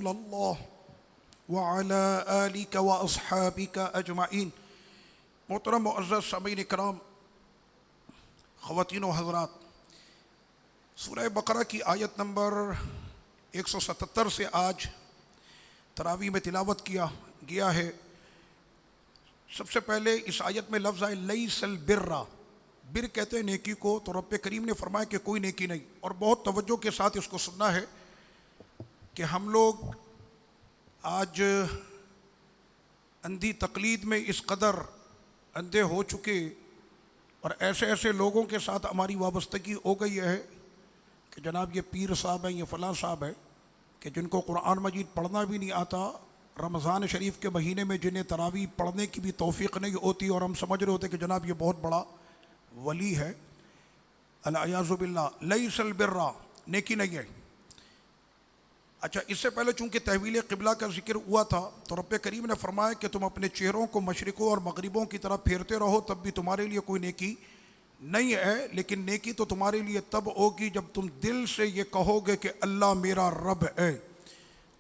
रसूलल्लाह व अला आलिका व अस्हाबिका अजमाइन। मोहतरम मुअज़्ज़ज़ सामीन इकराम, ख़वातीन व हज़रात, सूरह बकरा की आयत नंबर 177 से आज तरावी में तिलावत किया गया है। सबसे पहले इस आयत में लफ्ज़ आए लैसल बिर्रा, बिर कहते हैं नेकी को, तो रब्बे करीम ने फरमाया कि कोई नेकी नहीं। और बहुत तवज्जो के साथ इसको सुनना है कि हम लोग आज अंधी तकलीद में इस कदर अंधे हो चुके और ऐसे ऐसे लोगों के साथ हमारी वाबस्तगी हो गई है कि जनाब ये पीर साहब हैं, ये फ़लाँ साहब हैं, कि जिनको कुरान मजीद पढ़ना भी नहीं आता, रमज़ान शरीफ के महीने में जिन्हें तरावी पढ़ने की भी तौफ़ीक़ नहीं होती, और हम समझ रहे होते कि जनाब ये बहुत बड़ा वली है। अल-अयाज़ु बिल्लाह, लैसल बिर्रा, नेकी नहीं है। अच्छा, इससे पहले चूँकि तहवील क़िबला का जिक्र हुआ था, तो रब्बे करीम ने फरमाया कि तुम अपने चेहरों को मशरिक़ों और मगरिबों की तरफ फेरते रहो, तब भी तुम्हारे लिए कोई नेकी नहीं है। लेकिन नेकी तो तुम्हारे लिए तब होगी जब तुम दिल से ये कहोगे कि अल्लाह मेरा रब है,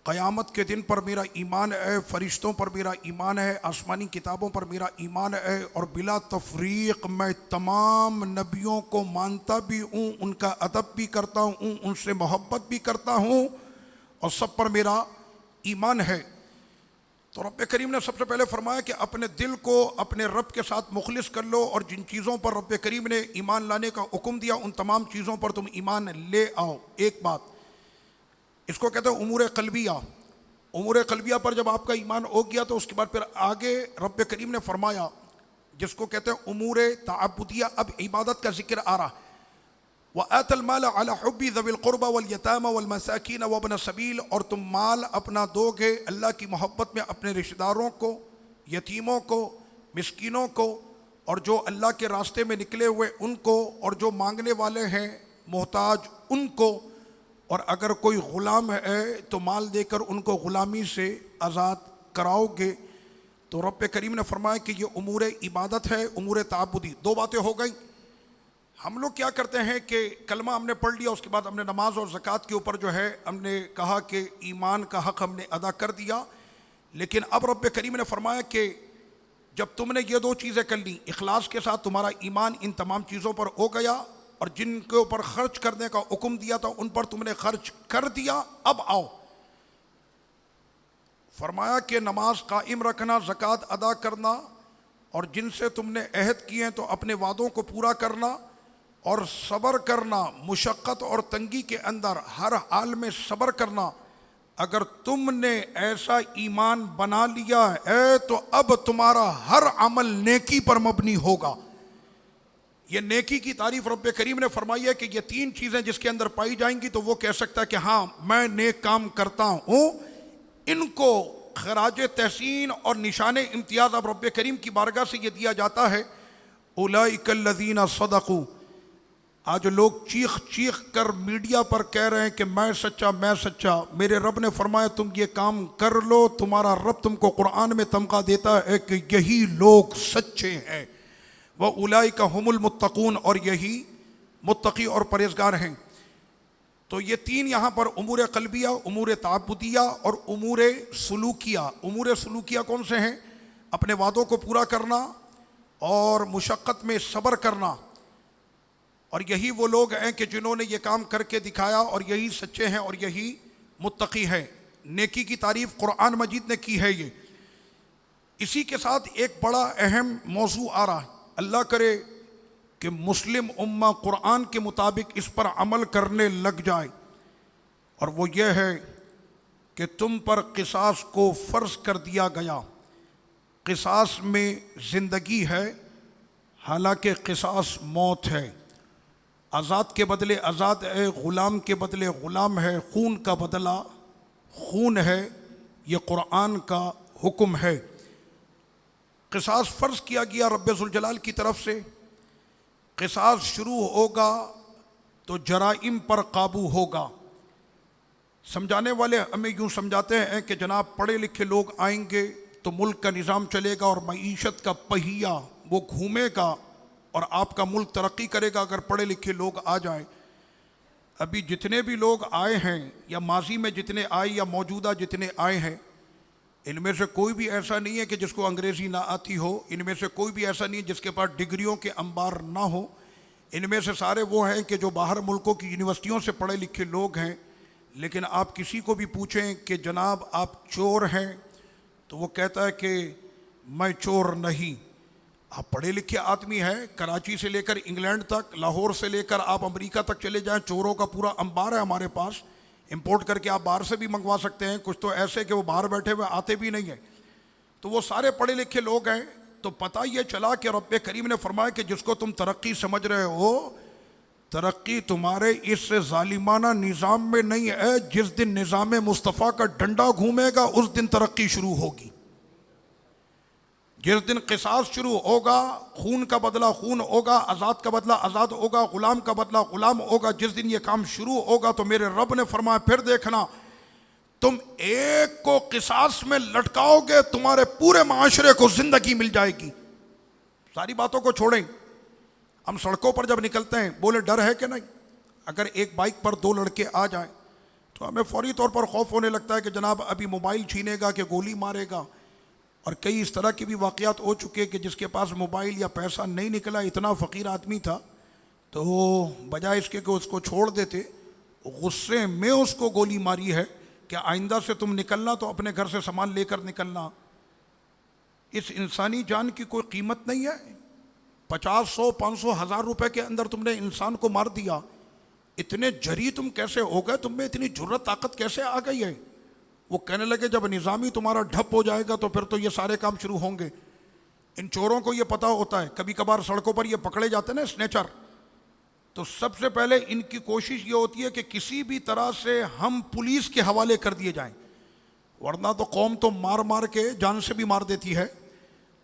क़यामत के दिन पर मेरा ईमान है, फ़रिश्तों पर मेरा ईमान है, आसमानी किताबों पर मेरा ईमान है, और बिला तफरीक़ मैं तमाम नबियों को मानता भी हूँ, उनका अदब भी करता हूँ, उनसे मोहब्बत भी करता हूँ, और सब पर मेरा ईमान है। तो रब्बे करीम ने सबसे पहले फरमाया कि अपने दिल को अपने रब के साथ मुखलिस कर लो, और जिन चीज़ों पर रब्बे करीम ने ईमान लाने का हुक्म दिया उन तमाम चीज़ों पर तुम ईमान ले आओ। एक बात, इसको कहते हैं उमूर क़ल्बिया। उमूर क़ल्बिया पर जब आपका ईमान हो गया तो उसके बाद फिर आगे रब्बे करीम ने फरमाया, जिसको कहते हैं उमूर ताअब्बुदिया। अब इबादत का जिक्र आ रहा। व आतल माल अला हुब्बी ज़विल क़ुरबा वल यतामा वल मसाकीन व इब्न सबील, और तुम माल अपना दोगे अल्लाह की मोहब्बत में अपने रिश्तेदारों को, यतीमों को, मिस्कीनों को, और जो अल्लाह के रास्ते में निकले हुए उनको, और जो मांगने वाले हैं मोहताज उनको, और अगर कोई ग़ुलाम है तो माल देकर उनको ग़ुलामी से आज़ाद कराओगे। तो रब्बे करीम ने फरमाया कि ये उमूर इबादत है, उमूर ताअब्बुदी। दो बातें हो गई। हम लोग क्या करते हैं कि कलमा हमने पढ़ लिया, उसके बाद हमने नमाज और ज़कात के ऊपर जो है हमने कहा कि ईमान का हक़ हमने अदा कर दिया। लेकिन अब रब्बे करीम ने फरमाया कि जब तुमने ये दो चीज़ें कर ली, इखलास के साथ तुम्हारा ईमान इन तमाम चीज़ों पर हो गया, और जिनके ऊपर खर्च करने का हुक्म दिया था उन पर तुमने खर्च कर दिया, अब आओ। फरमाया कि नमाज कायम रखना, ज़कात अदा करना, और जिनसे तुमने अहद किए हैं तो अपने वादों को पूरा करना, और सब्र करना, मुशक्क़त और तंगी के अंदर हर हाल में सब्र करना। अगर तुमने ऐसा ईमान बना लिया है तो अब तुम्हारा हर अमल नेकी पर मबनी होगा। ये नेकी की तारीफ रब्बे करीम ने फरमाई है कि ये तीन चीज़ें जिसके अंदर पाई जाएंगी तो वो कह सकता है कि हाँ मैं नेक काम करता हूँ। इनको खराज तहसीन और निशान इम्तियाज़ अब रब्बे करीम की बारगाह से ये दिया जाता है, उलाइकल्लज़ीना सदक़ू। आज लोग चीख चीख कर मीडिया पर कह रहे हैं कि मैं सच्चा, मैं सच्चा। मेरे रब ने फरमाया तुम ये काम कर लो, तुम्हारा रब तुमको कुरान में तमगा देता है कि यही लोग सच्चे हैं। वह उलाइका हुमुल मुत्तकून, और यही मुत्तकी और परहेज़गार हैं। तो ये तीन यहाँ पर उमूर क़ल्बिया, उमूर ताअब्बुदिया और उमूर सुलूकिया। उमूर सुलूकिया कौन से हैं? अपने वादों को पूरा करना और मुशक्क़त में सब्र करना। और यही वो लोग हैं कि जिन्होंने ये काम करके दिखाया, और यही सच्चे हैं और यही मुत्तकी हैं। नेकी की तारीफ़ कुरान मजीद ने की है। ये इसी के साथ एक बड़ा अहम मौजू आ रहा है। अल्लाह करे कि मुस्लिम उम्मा कुरान के मुताबिक इस पर अमल करने लग जाए, और वो ये है कि तुम पर क़िसास को फ़र्ज़ कर दिया गया। क़िसास में ज़िंदगी है, हालांकि क़िसास मौत है। आज़ाद के बदले आज़ाद है, ग़ुलाम के बदले ग़ुलाम है, खून का बदला खून है। ये कुरान का हुक्म है। क़िसास फ़र्ज़ किया गया रब्बे ज़ुल जलाल की तरफ से। क़िसास शुरू होगा तो जराइम पर काबू होगा। समझाने वाले हमें यूँ समझाते हैं कि जनाब पढ़े लिखे लोग आएंगे तो मुल्क का निज़ाम चलेगा और मईशत का पहिया वो घूमेगा और आपका मुल्क तरक्की करेगा अगर पढ़े लिखे लोग आ जाएं। अभी जितने भी लोग आए हैं या माजी में जितने आए या मौजूदा जितने आए हैं, इनमें से कोई भी ऐसा नहीं है कि जिसको अंग्रेज़ी ना आती हो, इनमें से कोई भी ऐसा नहीं है जिसके पास डिग्रियों के अंबार ना हो। इनमें से सारे वो हैं कि जो बाहर मुल्कों की यूनिवर्सिटियों से पढ़े लिखे लोग हैं। लेकिन आप किसी को भी पूछें कि जनाब आप चोर हैं, तो वो कहता है कि मैं चोर नहीं। आप पढ़े लिखे आदमी हैं, कराची से लेकर इंग्लैंड तक, लाहौर से लेकर आप अमेरिका तक चले जाएं, चोरों का पूरा अंबार है हमारे पास। इंपोर्ट करके आप बाहर से भी मंगवा सकते हैं, कुछ तो ऐसे कि वो बाहर बैठे हुए आते भी नहीं हैं। तो वो सारे पढ़े लिखे लोग हैं। तो पता ये चला कि रब्बे करीम ने फरमाया कि जिसको तुम तरक्की समझ रहे हो, तरक्की तुम्हारे इस जालिमाना निज़ाम में नहीं है। जिस दिन निज़ाम मुस्तफ़ा का डंडा घूमेगा उस दिन तरक्की शुरू होगी। जिस दिन क़िसास शुरू होगा, खून का बदला खून होगा, आज़ाद का बदला आज़ाद होगा, ग़ुलाम का बदला ग़ुलाम होगा। जिस दिन ये काम शुरू होगा तो मेरे रब ने फरमाया फिर देखना, तुम एक को क़िसास में लटकाओगे, तुम्हारे पूरे माशरे को ज़िंदगी मिल जाएगी। सारी बातों को छोड़ें, हम सड़कों पर जब निकलते हैं, बोले डर है कि नहीं? अगर एक बाइक पर दो लड़के आ जाएं तो हमें फ़ौरी तौर पर खौफ होने लगता है कि जनाब अभी मोबाइल छीनेगा कि गोली मारेगा। और कई इस तरह के भी वाक़यात हो चुके कि जिसके पास मोबाइल या पैसा नहीं निकला, इतना फ़कीर आदमी था, तो बजाय इसके कि उसको छोड़ देते, गुस्से में उसको गोली मारी है कि आइंदा से तुम निकलना तो अपने घर से सामान लेकर निकलना। इस इंसानी जान की कोई कीमत नहीं है। 50, 100, 500, 1000 रुपए के अंदर तुमने इंसान को मार दिया। इतने जरी तुम कैसे हो गए? तुम में इतनी जुर्रत ताकत कैसे आ गई है? वो कहने लगे जब निज़ामी तुम्हारा ढप हो जाएगा तो फिर तो ये सारे काम शुरू होंगे। इन चोरों को ये पता होता है, कभी कभार सड़कों पर ये पकड़े जाते हैं ना स्नेचर, तो सबसे पहले इनकी कोशिश ये होती है कि किसी भी तरह से हम पुलिस के हवाले कर दिए जाएं, वरना तो कौम तो मार मार के जान से भी मार देती है।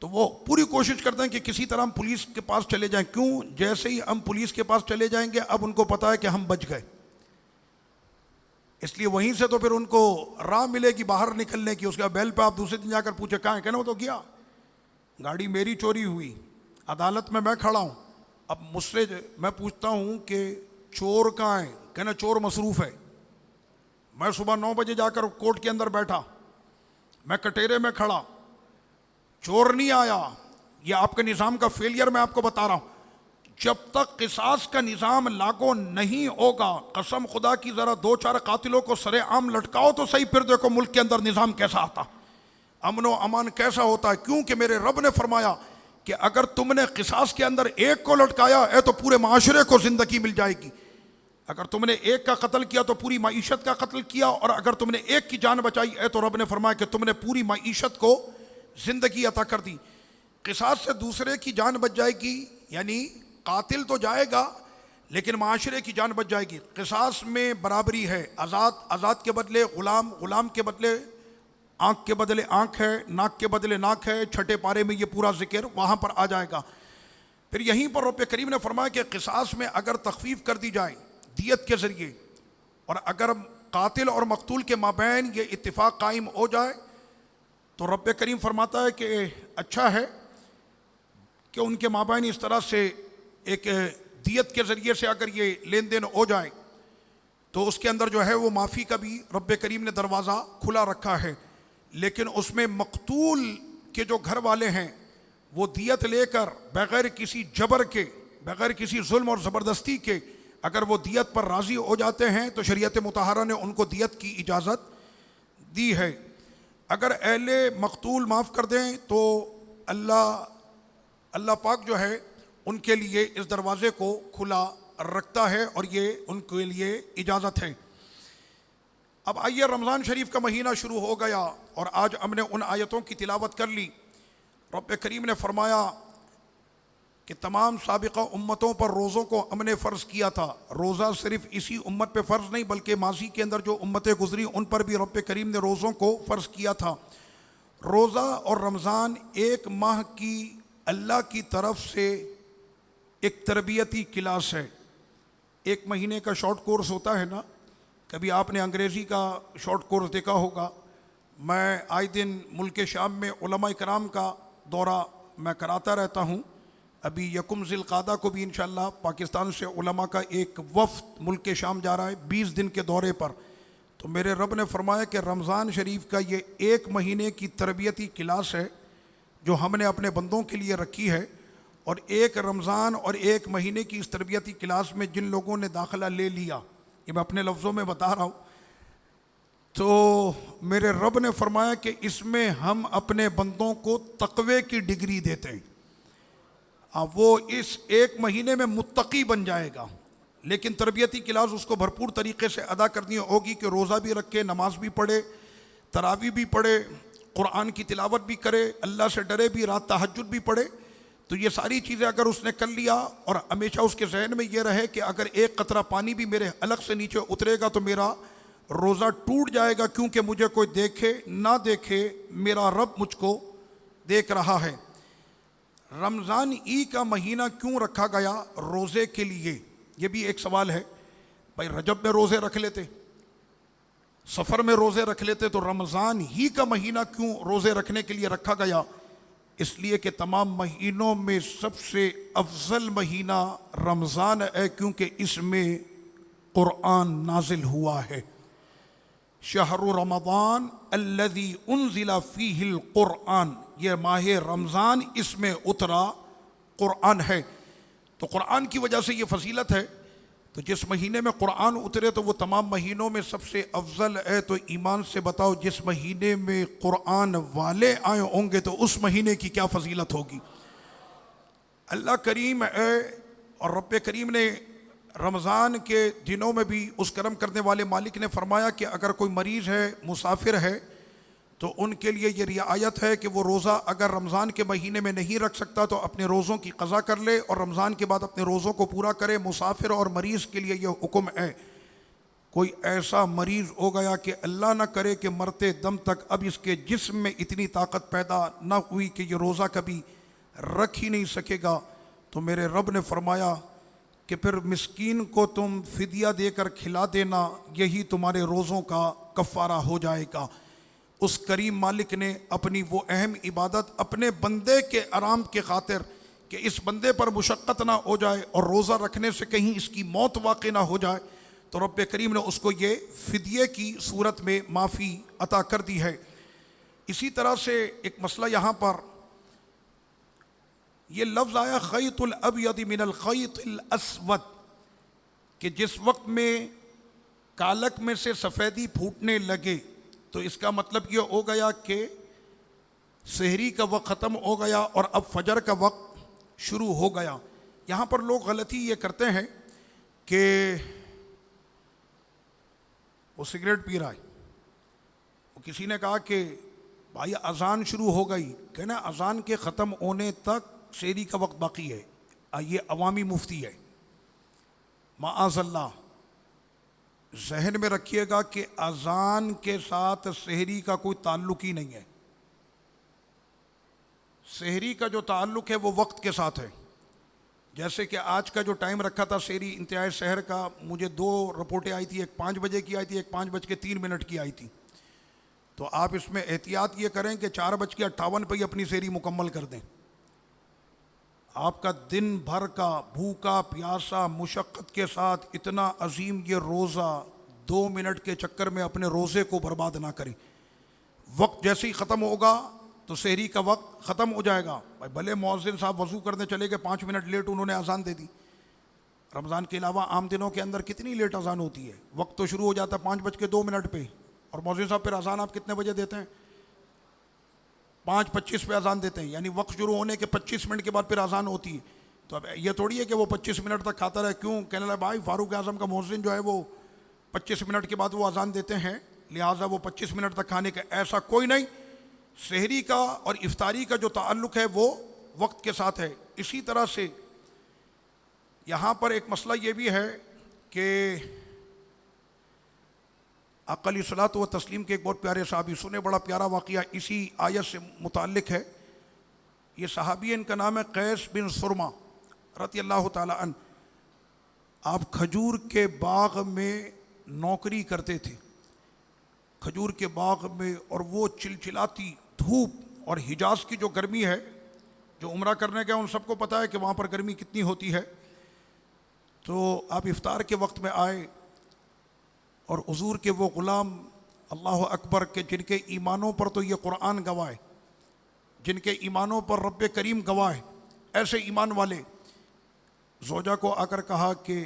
तो वो पूरी कोशिश करते हैं कि किसी तरह हम पुलिस के पास चले जाएं। क्यों? जैसे ही हम पुलिस के पास चले जाएंगे, अब उनको पता है कि हम बच गए, इसलिए वहीं से तो फिर उनको राह मिलेगी बाहर निकलने की। उसके बाद बेल पे आप दूसरे दिन जाकर पूछे कहाँ है, कहना वो तो गया, गाड़ी मेरी चोरी हुई, अदालत में मैं खड़ा हूँ। अब मुझसे मैं पूछता हूँ कि चोर कहाँ है, कहना चोर मसरूफ़ है। मैं सुबह 9 बजे जाकर कोर्ट के अंदर बैठा, मैं कटेरे में खड़ा, चोर नहीं आया। ये आपके निज़ाम का फेलियर मैं आपको बता रहा हूँ। जब तक क़िसास का निज़ाम लागू नहीं होगा, कसम खुदा की ज़रा 2-4 कातिलों को सरेआम लटकाओ तो सही, फिर देखो मुल्क के अंदर निज़ाम कैसा आता, अमन व अमान कैसा होता है। क्योंकि मेरे रब ने फरमाया कि अगर तुमने क़िसास के अंदर एक को लटकाया है तो पूरे माशरे को ज़िंदगी मिल जाएगी। अगर तुमने एक का कत्ल किया तो पूरी मईशत का कत्ल किया, और अगर तुमने एक की जान बचाई है तो रब ने फरमाया कि तुमने पूरी मईशत को ज़िंदगी अता कर दी। क़िसास से दूसरे की जान बच जाएगी, यानी कातिल तो जाएगा लेकिन माशरे की जान बच जाएगी। क़िसास में बराबरी है, आज़ाद के बदले ग़ुलाम, ग़ुलाम के बदले आँख के बदले आँख है, नाक के बदले नाक है। छठे पारे में ये पूरा जिक्र वहाँ पर आ जाएगा। फिर यहीं पर रब्बे करीम ने फरमाया कि क़िसास में अगर तख़फ़ीफ़ कर दी जाए दियत के ज़रिए, और अगर कातिल और मक़तूल के माबैन ये इत्तिफ़ाक़ कायम हो जाए तो रब्बे करीम फरमाता है कि अच्छा है कि उनके माबैन इस तरह से एक दियत के ज़रिए से अगर ये लेन देन हो जाए तो उसके अंदर जो है वो माफ़ी का भी रब्बे करीम ने दरवाज़ा खुला रखा है। लेकिन उसमें मक़तूल के जो घर वाले हैं वो दियत लेकर बग़ैर किसी जबर के, बग़ैर किसी जुल्म और ज़बरदस्ती के अगर वो दियत पर राज़ी हो जाते हैं तो शरीयत मुतहरा ने उनको दियत की इजाज़त दी है। अगर अहले मक़तूल माफ़ कर दें तो अल्लाह पाक जो है उनके लिए इस दरवाज़े को खुला रखता है और ये उनके लिए इजाज़त है। अब आइए, रमज़ान शरीफ का महीना शुरू हो गया और आज हमने उन आयतों की तिलावत कर ली। रब्बे करीम ने फरमाया कि तमाम साबिक़ा उम्मतों पर रोज़ों को हमने फ़र्ज़ किया था। रोज़ा सिर्फ़ इसी उम्मत पे फ़र्ज़ नहीं बल्कि माज़ी के अंदर जो उम्मतें गुज़री उन पर भी रब्बे करीम ने रोज़ों को फ़र्ज़ किया था। रोज़ा और रमज़ान एक माह की अल्लाह की तरफ से एक तरबियती क्लास है। एक महीने का शॉर्ट कोर्स होता है ना, कभी आपने अंग्रेज़ी का शॉर्ट कोर्स देखा होगा। मैं आए दिन मुल्क शाम में उलमा इकराम का दौरा मैं कराता रहता हूँ। अभी यकुम ज़िलक़ादा को भी इंशाअल्लाह पाकिस्तान से उलमा का एक वफ़द मुल्क के शाम जा रहा है 20 दिन के दौरे पर। तो मेरे रब ने फरमाया कि रमज़ान शरीफ का ये 1 महीने की तरबियती क्लास है जो हमने अपने बंदों के लिए रखी है। और एक रमज़ान और 1 महीने की इस तरबियती क्लास में जिन लोगों ने दाखिला ले लिया, ये मैं अपने लफ्ज़ों में बता रहा हूँ, तो मेरे रब ने फरमाया कि इसमें हम अपने बंदों को तक़वे की डिग्री देते हैं। वो इस 1 महीने में मुत्तकी बन जाएगा, लेकिन तरबियती क्लास उसको भरपूर तरीके से अदा करनी होगी कि रोज़ा भी रखे, नमाज भी पढ़े, तरावी भी पढ़े, कुरान की तिलावत भी करे, अल्लाह से डरे भी, रात तहज्जुद भी पढ़े। तो ये सारी चीज़ें अगर उसने कर लिया और हमेशा उसके जहन में ये रहे कि अगर एक कतरा पानी भी मेरे हलक से नीचे उतरेगा तो मेरा रोज़ा टूट जाएगा, क्योंकि मुझे कोई देखे ना देखे मेरा रब मुझको देख रहा है। रमज़ान ई का महीना क्यों रखा गया रोज़े के लिए, ये भी एक सवाल है। भाई रजब में रोज़े रख लेते, सफ़र में रोज़े रख लेते, तो रमज़ान ही का महीना क्यों रोज़े रखने के लिए रखा गया? इसलिए कि तमाम महीनों में सबसे अफजल महीना रमज़ान है, क्योंकि इसमें कुरान नाजिल हुआ है। शहरु रमज़ान अल्लज़ी उन्ज़िला फ़ीहिल कुरान, ये माह रमज़ान, इसमें उतरा कुरान है। तो कुरान की वजह से ये फजीलत है। तो जिस महीने में कुरान उतरे तो वो तमाम महीनों में सबसे अफजल है। तो ईमान से बताओ, जिस महीने में कुरान वाले आए होंगे तो उस महीने की क्या फजीलत होगी। अल्लाह करीम है और रब्बे करीम ने रमज़ान के दिनों में भी उस करम करने वाले मालिक ने फरमाया कि अगर कोई मरीज़ है, मुसाफिर है, तो उनके लिए ये रियायत है कि वो रोज़ा अगर रमज़ान के महीने में नहीं रख सकता तो अपने रोज़ों की क़ज़ा कर ले और रमज़ान के बाद अपने रोज़ों को पूरा करे। मुसाफिर और मरीज़ के लिए ये हुक्म है। कोई ऐसा मरीज़ हो गया कि अल्लाह ना करे कि मरते दम तक अब इसके जिस्म में इतनी ताकत पैदा ना हुई कि ये रोज़ा कभी रख ही नहीं सकेगा, तो मेरे रब ने फरमाया कि फिर मिस्कीन को तुम फ़िदिया देकर खिला देना, यही तुम्हारे रोज़ों का कफ़ारा हो जाएगा। उस करीम मालिक ने अपनी वो अहम इबादत अपने बंदे के आराम के खातिर, कि इस बंदे पर मुशक्क़त ना हो जाए और रोज़ा रखने से कहीं इसकी मौत वाक़ई ना हो जाए, तो रब्बे करीम ने उसको ये फ़िदिये की सूरत में माफ़ी अता कर दी है। इसी तरह से एक मसला यहाँ पर ये लफ्ज़ आया ख़ैतुल अबयद मिनल ख़ैतिल अस्वद, कि जिस वक्त में कालक में से सफ़ेदी फूटने लगे तो इसका मतलब ये हो गया कि सहरी का वक्त ख़त्म हो गया और अब फजर का वक्त शुरू हो गया। यहाँ पर लोग गलती ये करते हैं कि वो सिगरेट पी रहा है, वो किसी ने कहा कि भाई अज़ान शुरू हो गई, कहना अज़ान के ख़त्म होने तक सहरी का वक्त बाकी है। ये अवामी मुफ्ती है। माअज़ल्लाह, जहन में रखिएगा कि अज़ान के साथ सहरी का कोई ताल्लुक ही नहीं है। सहरी का जो ताल्लुक है वो वक्त के साथ है। जैसे कि आज का जो टाइम रखा था सहरी इंतहाई शहर का, मुझे 2 रिपोर्टें आई थी, एक 5 बजे की आई थी, एक 5:03 की आई थी। तो आप इसमें एहतियात ये करें कि 4:58 पर ही अपनी सहरी मुकम्मल कर दें। आपका दिन भर का भूखा प्यासा मुशक्क़त के साथ इतना अजीम ये रोज़ा 2 मिनट के चक्कर में अपने रोज़े को बर्बाद ना करें। वक्त जैसे ही ख़त्म होगा तो सहरी का वक्त ख़त्म हो जाएगा। भाई भले मौज़िन साहब वज़ू करने चले गए, 5 मिनट लेट उन्होंने अज़ान दे दी। रमज़ान के अलावा आम दिनों के अंदर कितनी लेट अज़ान होती है। वक्त तो शुरू हो जाता है 5:02 पे, और मौज़िन साहब फिर अज़ान आप कितने बजे देते हैं? 5:25 पे अज़ान देते हैं, यानी वक्त शुरू होने के 25 मिनट के बाद फिर अज़ान होती है। तो अब ये थोड़ी है कि वो 25 मिनट तक खाता रहे। क्यों? कहने लगा भाई फ़ारूक आज़म का मौज़िन जो है वो 25 मिनट के बाद वो अज़ान देते हैं, लिहाजा वो 25 मिनट तक खाने का। ऐसा कोई नहीं। सहरी का और इफ्तारी का जो ताल्लुक़ है वो वक्त के साथ है। इसी तरह से यहाँ पर एक मसला ये भी है कि अक़ली सलात व तस्लीम के एक बहुत प्यारे सहाबी, सुने बड़ा प्यारा वाक़या इसी आयत से मुताल्लिक़ है। ये सहाबी, इनका नाम है कैस बिन सुरमा रज़ियल्लाहु ताला अन्हु। आप खजूर के बाग में नौकरी करते थे, खजूर के बाग में, और वो चिलचिलाती धूप और हिजाज़ की जो गर्मी है जो उम्रा करने गए उन सबको पता है कि वहाँ पर गर्मी कितनी होती है। तो आप इफ्तार के वक्त में आए और हुजूर के वो ग़ुलाम अल्लाह अकबर के जिनके ईमानों पर तो ये कुरान गवाह है, जिनके ईमानों पर रब्बे करीम गवाह है, ऐसे ईमान वाले ज़ौजा को आकर कहा कि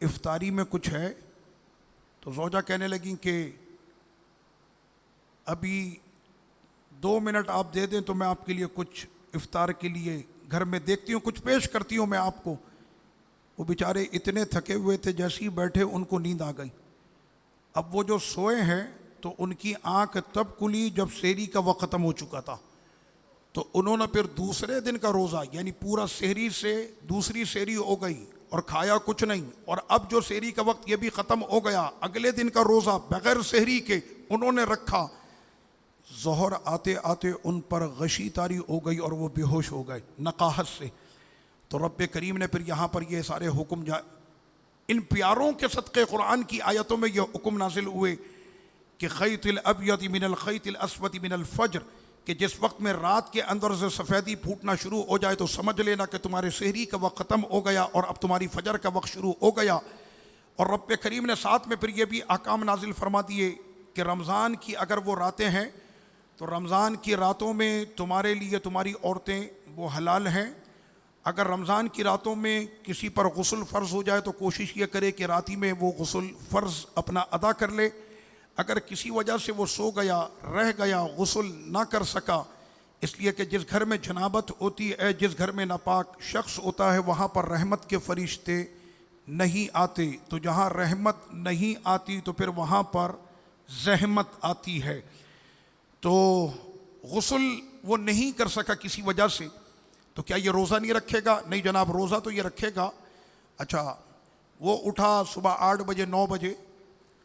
इफ्तारी में कुछ है। तो ज़ौजा कहने लगी कि अभी 2 मिनट आप दे दें तो मैं आपके लिए कुछ इफ्तार के लिए घर में देखती हूँ, कुछ पेश करती हूँ मैं आपको। वो बेचारे इतने थके हुए थे, जैसे ही बैठे उनको नींद आ गई। अब वो जो सोए हैं तो उनकी आंख तब खुली जब सेहरी का वक्त ख़त्म हो चुका था। तो उन्होंने फिर दूसरे दिन का रोज़ा, यानी पूरा सेहरी से दूसरी सेहरी हो गई और खाया कुछ नहीं, और अब जो सेहरी का वक्त ये भी ख़त्म हो गया, अगले दिन का रोज़ा बग़ैर सेहरी के उन्होंने रखा। ज़ोहर आते आते उन पर गशी तारी हो गई और वो बेहोश हो गए नकाहत से। तो रब्बे करीम ने फिर यहाँ पर ये सारे हुक्म इन प्यारों के सदक़े कुरान की आयतों में ये हुक्म नाजिल हुए कि खैतिल अबयद मिनल खैतिल अस्वद मिनल फज्र, कि जिस वक्त में रात के अंदर से सफ़ेदी फूटना शुरू हो जाए तो समझ लेना कि तुम्हारे सेहरी का वक्त ख़त्म हो गया और अब तुम्हारी फजर का वक्त शुरू हो गया। और रब्बे करीम ने साथ में फिर ये भी अहकाम नाजिल फरमा दिए कि रमज़ान की अगर वो रातें हैं तो रमज़ान की रातों में तुम्हारे लिए तुम्हारी औरतें वो हलाल हैं। अगर रमज़ान की रातों में किसी पर गुस्ल फ़र्ज़ हो जाए तो कोशिश ये करे कि रात ही में वो गुस्ल फ़र्ज़ अपना अदा कर ले। अगर किसी वजह से वो सो गया, रह गया, गुस्ल ना कर सका, इसलिए कि जिस घर में जनाबत होती है, जिस घर में नापाक शख्स होता है, वहाँ पर रहमत के फ़रिश्ते नहीं आते। तो जहाँ रहमत नहीं आती तो फिर वहाँ पर ज़हमत आती है। तो गुस्ल वो नहीं कर सका किसी वजह से, तो क्या ये रोज़ा नहीं रखेगा? नहीं जनाब, रोज़ा तो ये रखेगा। अच्छा, वो उठा सुबह 8 बजे 9 बजे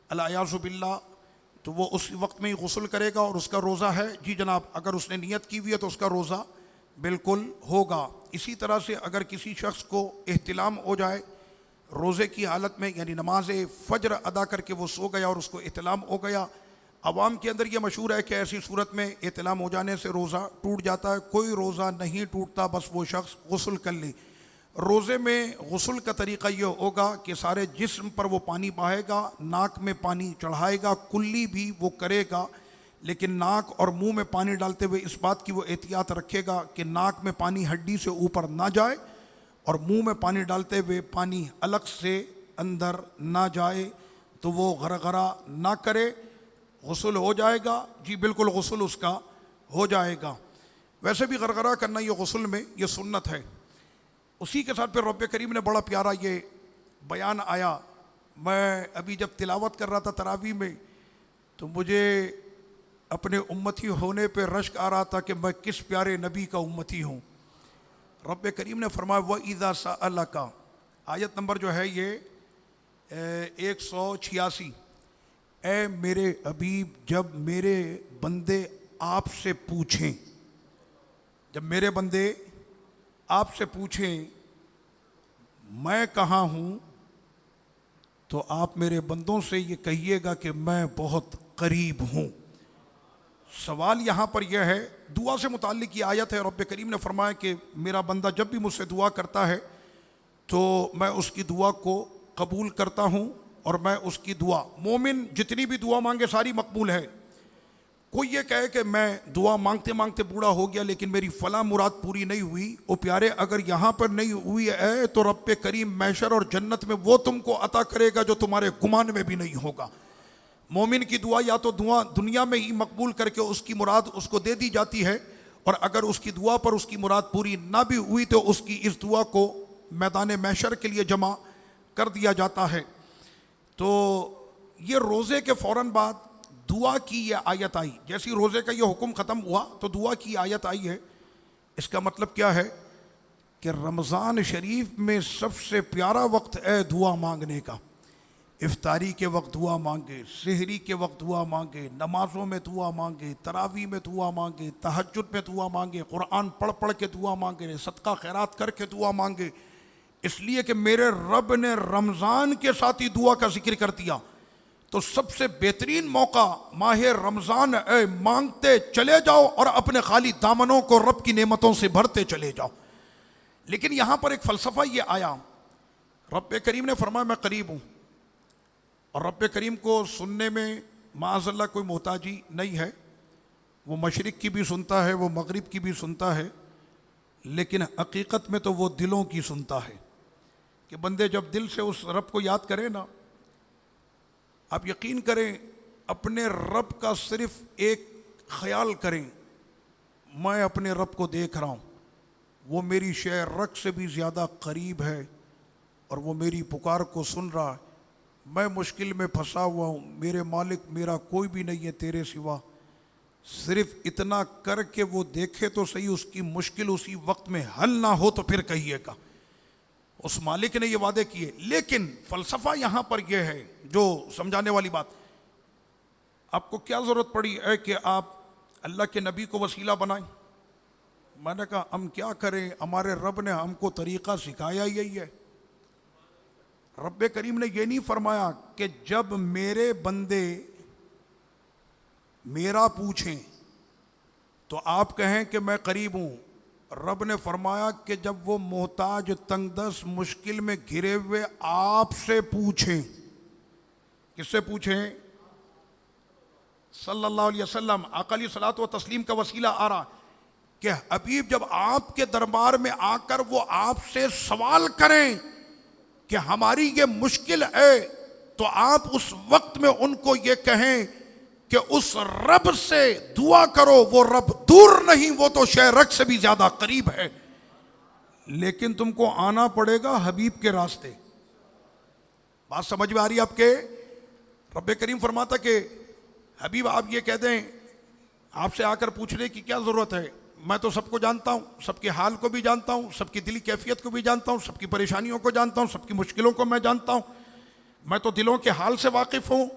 अल-याज़ु बिल्लाह, तो वो उस वक्त में ही गुस्ल करेगा और उसका रोज़ा है? जी जनाब, अगर उसने नियत की हुई है तो उसका रोज़ा बिल्कुल होगा। इसी तरह से अगर किसी शख्स को एहतिलाम हो जाए रोज़े की हालत में, यानी नमाज फ़ज्र अदा करके वो सो गया और उसको एहतिलाम हो गया, अवाम के अंदर ये मशहूर है कि ऐसी सूरत में एहतिलाम हो जाने से रोज़ा टूट जाता है। कोई रोज़ा नहीं टूटता, बस वो शख्स गुस्ल कर ले। रोज़े में गुस्ल का तरीक़ा ये होगा कि सारे जिस्म पर वो पानी बहाएगा, नाक में पानी चढ़ाएगा, कुल्ली भी वो करेगा, लेकिन नाक और मुंह में पानी डालते हुए इस बात की वो एहतियात रखेगा कि नाक में पानी हड्डी से ऊपर ना जाए और मुंह में पानी डालते हुए पानी अलग से अंदर ना जाए, तो वो गरगरा ना करे। गुस्ल हो जाएगा? जी बिल्कुल, गुस्ल उसका हो जाएगा। वैसे भी गरगरा करना ये गुस्ल में ये सुन्नत है। उसी के साथ फिर रब्बे करीम ने बड़ा प्यारा ये बयान आया। मैं अभी जब तिलावत कर रहा था तरावी में, तो मुझे अपने उम्मती होने पे रश्क आ रहा था कि मैं किस प्यारे नबी का उम्मती हूँ। रब्बे करीम ने फरमाया व इज़ा सअलका, आयत नंबर जो है ये 186, ए मेरे हबीब, जब मेरे बंदे आपसे पूछें, जब मेरे बंदे आपसे पूछें मैं कहाँ हूँ, तो आप मेरे बंदों से ये कहिएगा कि मैं बहुत करीब हूँ। सवाल यहाँ पर यह है, दुआ से मुताल्लिक ये आयत है। रब्बे करीम ने फरमाया कि मेरा बंदा जब भी मुझसे दुआ करता है तो मैं उसकी दुआ को कबूल करता हूँ और मैं उसकी दुआ, मोमिन जितनी भी दुआ मांगे सारी मकबूल है। कोई ये कहे कि मैं दुआ मांगते मांगते बूढ़ा हो गया लेकिन मेरी फ़लाँ मुराद पूरी नहीं हुई, ओ प्यारे अगर यहाँ पर नहीं हुई है तो रब्बे करीम मैशर और जन्नत में वो तुमको अता करेगा जो तुम्हारे गुमान में भी नहीं होगा। मोमिन की दुआ या तो दुआ दुनिया में ही मकबूल करके उसकी मुराद उसको दे दी जाती है, और अगर उसकी दुआ पर उसकी मुराद पूरी ना भी हुई तो उसकी इस दुआ को मैदान मैशर के लिए जमा कर दिया जाता है। तो ये रोज़े के फ़ौरन बाद दुआ की ये आयत आई। जैसी रोज़े का ये हुक्म ख़त्म हुआ तो दुआ की आयत आई है। इसका मतलब क्या है कि रमज़ान शरीफ में सबसे प्यारा वक्त है दुआ मांगने का। इफ्तारी के वक्त दुआ मांगे, सहरी के वक्त दुआ मांगे, नमाज़ों में दुआ मांगे, तरावी में दुआ मांगे, तहज्जुद में दुआ मांगे, कुरान पढ़ पढ़ के दुआ मांगे, सदका खैरात करके दुआ मांगे, इसलिए कि मेरे रब ने रमज़ान के साथ ही दुआ का जिक्र कर दिया तो सबसे बेहतरीन मौका माह रमज़ान है, मांगते चले जाओ और अपने खाली दामनों को रब की नेमतों से भरते चले जाओ। लेकिन यहाँ पर एक फ़लसफ़ा ये आया, रब करीम ने फरमाया मैं करीब हूँ, और रब करीम को सुनने में माअज़ल्लाह कोई मोहताजी नहीं है। वो मशरिक़ की भी सुनता है, वो मगरिब की भी सुनता है, लेकिन हकीकत में तो वो दिलों की सुनता है। कि बंदे जब दिल से उस रब को याद करें ना, आप यकीन करें, अपने रब का सिर्फ एक ख्याल करें, मैं अपने रब को देख रहा हूँ, वो मेरी शय रग से भी ज़्यादा करीब है और वो मेरी पुकार को सुन रहा है। मैं मुश्किल में फंसा हुआ हूँ, मेरे मालिक मेरा कोई भी नहीं है तेरे सिवा। सिर्फ इतना करके वो देखे तो सही, उसकी मुश्किल उसी वक्त में हल ना हो तो फिर कहिएगा। उस मालिक ने ये वादे किए। लेकिन फ़लसफ़ा यहाँ पर यह है जो समझाने वाली बात, आपको क्या ज़रूरत पड़ी है कि आप अल्लाह के नबी को वसीला बनाएं? मैंने कहा हम क्या करें, हमारे रब ने हमको तरीक़ा सिखाया यही है। रब करीम ने यह नहीं फरमाया कि जब मेरे बंदे मेरा पूछें तो आप कहें कि मैं करीब हूँ। रब ने फरमाया कि जब वो मोहताज तंगदस्त मुश्किल में घिरे हुए आपसे पूछें। किससे पूछें? सल्लल्लाहु अलैहि वसल्लम। आक़ा सलात व तस्लीम का वसीला आ रहा कि हबीब जब आपके दरबार में आकर वो आपसे सवाल करें कि हमारी ये मुश्किल है, तो आप उस वक्त में उनको ये कहें कि उस रब से दुआ करो, वो रब दूर नहीं, वो तो शहरक से भी ज्यादा करीब है। लेकिन तुमको आना पड़ेगा हबीब के रास्ते। बात समझ में आ रही है आपके? रब करीम फरमाता कि हबीब आप ये कह दें, आपसे आकर पूछने की क्या जरूरत है, मैं तो सबको जानता हूँ, सबके हाल को भी जानता हूँ, सबकी दिली कैफियत को भी जानता हूँ, सबकी परेशानियों को जानता हूँ, सबकी मुश्किलों को मैं जानता हूँ, मैं तो दिलों के हाल से वाकिफ हूँ।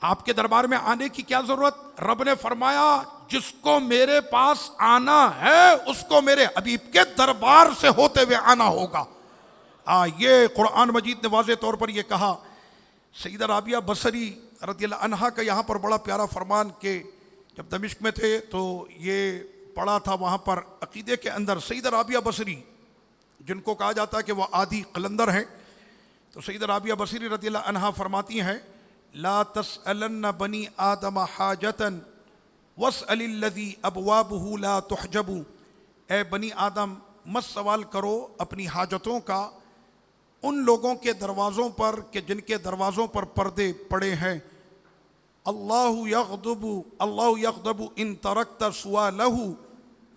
आपके दरबार में आने की क्या जरूरत? रब ने फरमाया जिसको मेरे पास आना है उसको मेरे हबीब के दरबार से होते हुए आना होगा। ये कुरान मजीद ने वाज़े तौर पर यह कहा। सईदा राबिया बसरी रज़ियल्लाहु अन्हा का यहाँ पर बड़ा प्यारा फरमान के जब दमिश्क में थे तो ये पढ़ा था वहाँ पर अकीदे के अंदर। सईदा राबिया बसरी जिनको कहा जाता है कि वह आधी कलंदर हैं, तो सईदा राबिया बसरी रज़ियल्लाहु अन्हा फरमाती हैं ला तसअलन्न बनी आदम हाजतन वसअलिल्लज़ी अबवाबुहु ला तुहजबु। ए बनी आदम मत सवाल करो अपनी हाजतों का उन लोगों के दरवाज़ों पर कि जिनके दरवाज़ों पर पर्दे पड़े हैं। अल्लाहु यग़दबु इन तरक्ता सुआलहु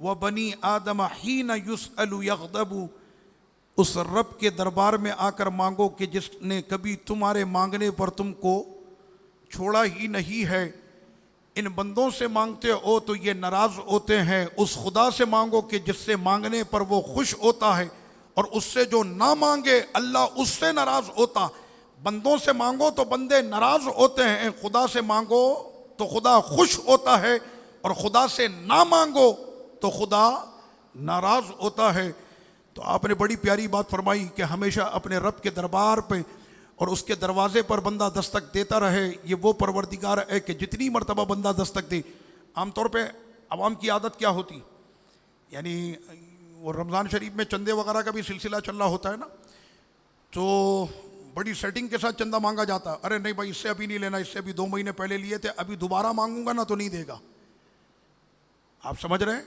व बनी आदम हीन युसअलु यग़दबु। उस रब के दरबार में आकर मांगो कि जिसने कभी तुम्हारे मांगने पर तुमको छोड़ा ही नहीं है। इन बंदों से मांगते हो तो ये नाराज़ होते हैं, उस खुदा से मांगो कि जिससे मांगने पर वो खुश होता है, और उससे जो ना मांगे अल्लाह उससे नाराज़ होता। बंदों से मांगो तो बंदे नाराज़ होते हैं, खुदा से मांगो तो खुदा खुश होता है, और खुदा से ना मांगो तो खुदा नाराज़ होता है। तो आपने बड़ी प्यारी बात फरमाई कि हमेशा अपने रब के दरबार पे और उसके दरवाज़े पर बंदा दस्तक देता रहे। ये वो परवरदिगार है कि जितनी मरतबा बंदा दस्तक दे। आमतौर पे अवाम की आदत क्या होती, यानी वो रमज़ान शरीफ में चंदे वगैरह का भी सिलसिला चल रहा होता है ना, तो बड़ी सेटिंग के साथ चंदा मांगा जाता है। अरे नहीं भाई इससे अभी नहीं लेना, इससे अभी 2 महीने पहले लिए थे, अभी दोबारा मांगूंगा ना तो नहीं देगा। आप समझ रहे हैं?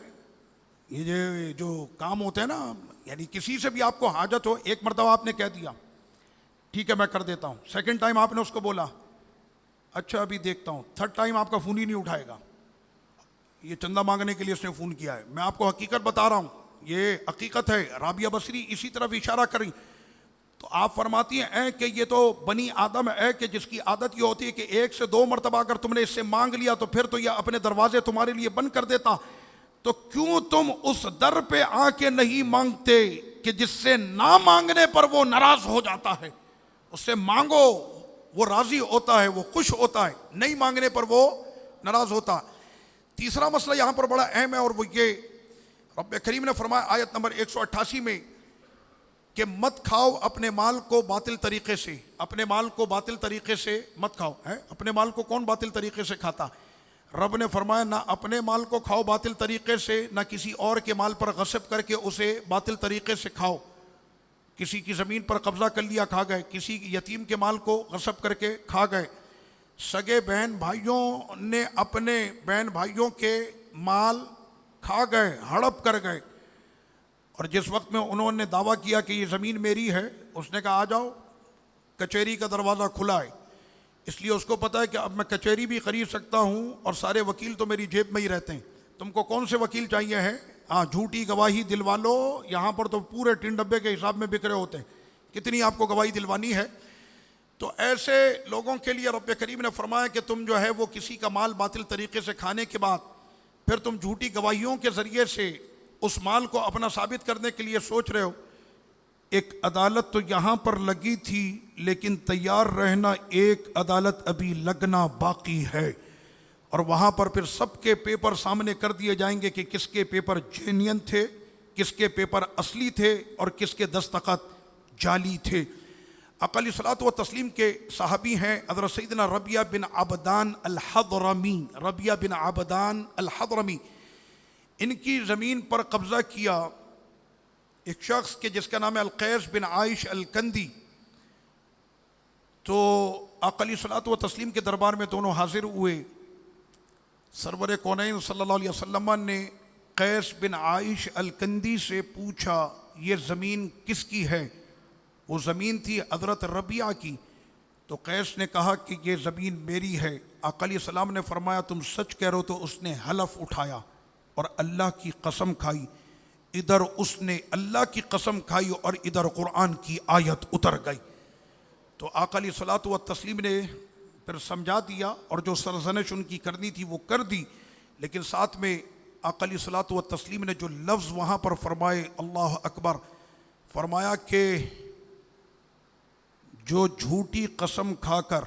ये जो काम होते हैं ना, यानी किसी से भी आपको हाजत हो, एक मरतबा आपने कह दिया ठीक है मैं कर देता हूँ, सेकंड टाइम आपने उसको बोला अच्छा अभी देखता हूँ, थर्ड टाइम आपका फ़ोन ही नहीं उठाएगा। ये चंदा मांगने के लिए उसने फ़ोन किया है। मैं आपको हकीकत बता रहा हूँ, ये हकीकत है। राबिया बसरी इसी तरफ इशारा करी। तो आप फरमाती हैं कि ये तो बनी आदम है कि जिसकी आदत ये होती है कि 1 से 2 मरतबा अगर तुमने इससे मांग लिया तो फिर तो ये अपने दरवाजे तुम्हारे लिए बंद कर देता। तो क्यों तुम उस दर पे आके नहीं मांगते कि जिससे ना मांगने पर वो नाराज हो जाता है। उससे मांगो वो राजी होता है, वो खुश होता है, नहीं मांगने पर वो नाराज होता। तीसरा मसला यहां पर बड़ा अहम है और वो ये रब करीम ने फरमाया आयत नंबर 188 में कि मत खाओ अपने माल को बातिल तरीके से, अपने माल को बातिल तरीके से मत खाओ। है, अपने माल को कौन बातिल तरीके से खाता? रब ने फरमाया ना अपने माल को खाओ बातिल तरीके से, ना किसी और के माल पर गसब करके उसे बातिल तरीके से खाओ। किसी की ज़मीन पर कब्जा कर लिया खा गए, किसी यतीम के माल को गसब करके खा गए। सगे बहन भाइयों ने अपने बहन भाइयों के माल खा गए, हड़प कर गए। और जिस वक्त में उन्होंने दावा किया कि ये ज़मीन मेरी है, उसने कहा आ जाओ, कचहरी का दरवाज़ा खुला है। इसलिए उसको पता है कि अब मैं कचहरी भी खरीद सकता हूँ और सारे वकील तो मेरी जेब में ही रहते हैं। तुमको कौन से वकील चाहिए हैं? हाँ, झूठी गवाही दिलवा लो। यहाँ पर तो पूरे टिन डब्बे के हिसाब में बिक रहे होते हैं, कितनी आपको गवाही दिलवानी है। तो ऐसे लोगों के लिए रब करीम ने फरमाया कि तुम जो है वो किसी का माल बातिल तरीके से खाने के बाद फिर तुम झूठी गवाहियों के ज़रिए से उस माल को अपना साबित करने के लिए सोच रहे हो। एक अदालत तो यहाँ पर लगी थी, लेकिन तैयार रहना, एक अदालत अभी लगना बाकी है। और वहाँ पर फिर सबके पेपर सामने कर दिए जाएंगे कि किसके पेपर जेन्युइन थे, किसके पेपर असली थे और किसके दस्तखत जाली थे। अक़ल सलात व तस्लीम के साहबी हैं हज़रत सैयदना रबिया बिन आबदान अल-हज़रमी। रबिया बिन आबदान अल-हज़रमी, इनकी ज़मीन पर कब्ज़ा किया एक शख्स के जिसका नाम है अलकैस बिन आइश अल-कंदी। तो अक़ल सलात व तस्लीम के दरबार में दोनों हाजिर हुए। सरवर कौनैन सल्लल्लाहु अलैहि वसल्लम ने कैस बिन आइश अल-कंदी से पूछा ये ज़मीन किसकी है? वो ज़मीन थी हज़रत रबिया की। तो कैस ने कहा कि ये ज़मीन मेरी है। आक़ा सलाम ने फरमाया तुम सच कह रहे हो? तो उसने हलफ उठाया और अल्लाह की कसम खाई। इधर उसने अल्लाह की कसम खाई और इधर कुरान की आयत उतर गई। तो आक़ा सलात व तस्लीम ने फिर समझा दिया और जो सरजनश उनकी करनी थी वो कर दी। लेकिन साथ में आक़ा सलात व तस्लीम ने जो लफ्ज़ वहाँ पर फरमाए, अल्लाह अकबर, फरमाया कि जो झूठी कसम खाकर,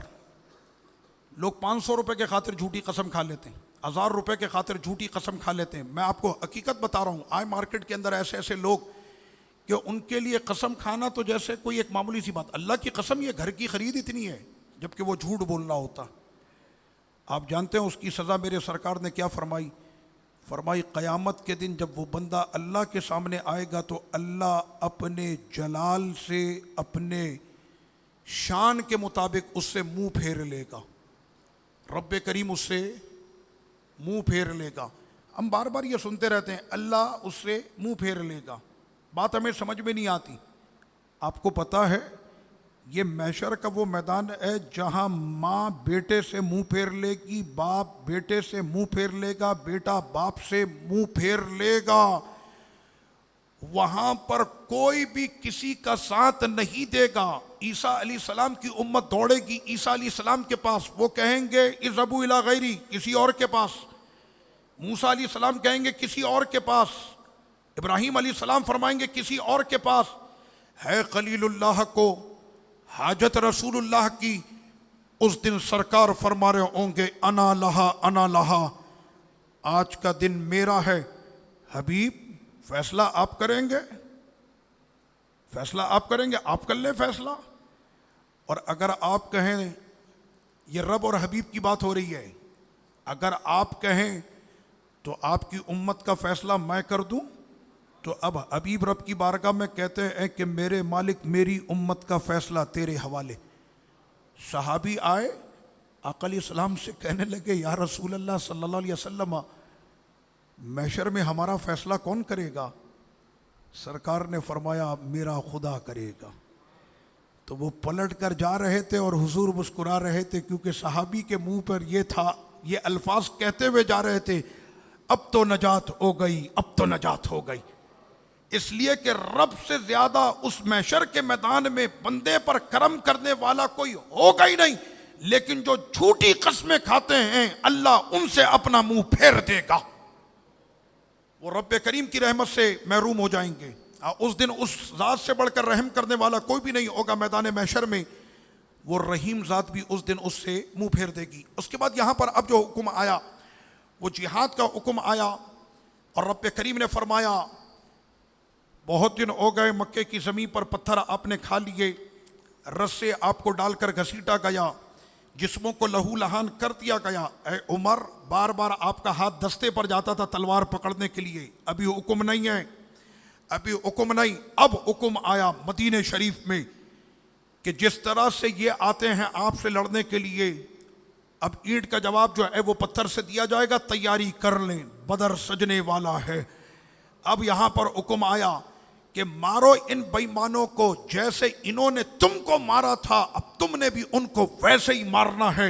लोग 500 रुपये के खातिर झूठी कसम खा लेते हैं, 1000 रुपये के खातिर झूठी कसम खा लेते हैं। मैं आपको हकीकत बता रहा हूँ, आए मार्केट के अंदर ऐसे ऐसे लोग कि उनके लिए कसम खाना तो जैसे कोई एक मामूली सी बात। अल्लाह की कसम, ये घर की खरीद इतनी है, जबकि वो झूठ बोल रहा होता। आप जानते हैं उसकी सज़ा मेरे सरकार ने क्या फरमाई? फरमाई क़यामत के दिन जब वो बंदा अल्लाह के सामने आएगा तो अल्लाह अपने जलाल से, अपने शान के मुताबिक उससे मुंह फेर लेगा। रब्बे करीम उससे मुंह फेर लेगा। हम बार बार ये सुनते रहते हैं अल्लाह उससे मुंह फेर लेगा, बात हमें समझ में नहीं आती। आपको पता है ये मैशर का वो मैदान है जहाँ माँ बेटे से मुंह फेर लेगी, बाप बेटे से मुंह फेर लेगा, बेटा बाप से मुंह फेर लेगा। वहाँ पर कोई भी किसी का साथ नहीं देगा। ईसा अलैहिस्सलाम की उम्मत दौड़ेगी ईसा अलैहिस्सलाम के पास, वो कहेंगे इज़हबू इला गैरी, किसी और के पास। मूसा अलैहिस्सलाम कहेंगे किसी और के पास। इब्राहीम अलैहिस्सलाम फरमाएंगे किसी और के पास। है खलीलुल्लाह को हाजत रसूलुल्लाह की, उस दिन सरकार फरमा रहे होंगे अना लहा अना लहा, आज का दिन मेरा है। हबीब फैसला आप करेंगे, फैसला आप करेंगे, आप कर लें फैसला। और अगर आप कहें, ये रब और हबीब की बात हो रही है, अगर आप कहें तो आपकी उम्मत का फैसला मैं कर दूं, तो अब हबीब रब की बारगाह में कहते हैं कि मेरे मालिक मेरी उम्मत का फैसला तेरे हवाले। सहाबी आए आक़ा अलैहिस्सलाम से कहने लगे या रसूल अल्लाह सल्लल्लाहु अलैहि वसल्लम, मैशर में हमारा फैसला कौन करेगा? सरकार ने फरमाया मेरा खुदा करेगा। तो वो पलट कर जा रहे थे और हुजूर मुस्कुरा रहे थे, क्योंकि सहाबी के मुंह पर ये था, ये अल्फाज कहते हुए जा रहे थे अब तो नजात हो गई, अब तो नजात हो गई। इसलिए कि रब से ज्यादा उस मैशर के मैदान में बंदे पर करम करने वाला कोई होगा ही नहीं। लेकिन जो झूठी कस्में खाते हैं अल्लाह उनसे अपना मुंह फेर देगा, वो रब्बे करीम की रहमत से महरूम हो जाएंगे। उस दिन उस ज़ात से बढ़कर रहम करने वाला कोई भी नहीं होगा मैदान मैशर में। वो रहीम ज़ात भी उस दिन उससे मुंह फेर देगी। उसके बाद यहाँ पर अब जो हुक्म आया वो जिहाद का हुक्म आया और रब्बे करीम ने फरमाया बहुत दिन हो गए मक्के की ज़मीन पर पत्थर आपने खा लिए, रस्से आपको डालकर घसीटा गया, जिस्मों को लहू लहान कर दिया गया। ए उमर, बार बार आपका हाथ दस्ते पर जाता था तलवार पकड़ने के लिए। अभी हुक्म नहीं है, अभी हुक्म नहीं। अब हुक्म आया मदीने शरीफ में कि जिस तरह से ये आते हैं आपसे लड़ने के लिए, अब ईंट का जवाब जो है वो पत्थर से दिया जाएगा। तैयारी कर लें, बदर सजने वाला है। अब यहां पर हुक्म आया कि मारो इन बेईमानों को, जैसे इन्होंने तुमको मारा था अब तुमने भी उनको वैसे ही मारना है,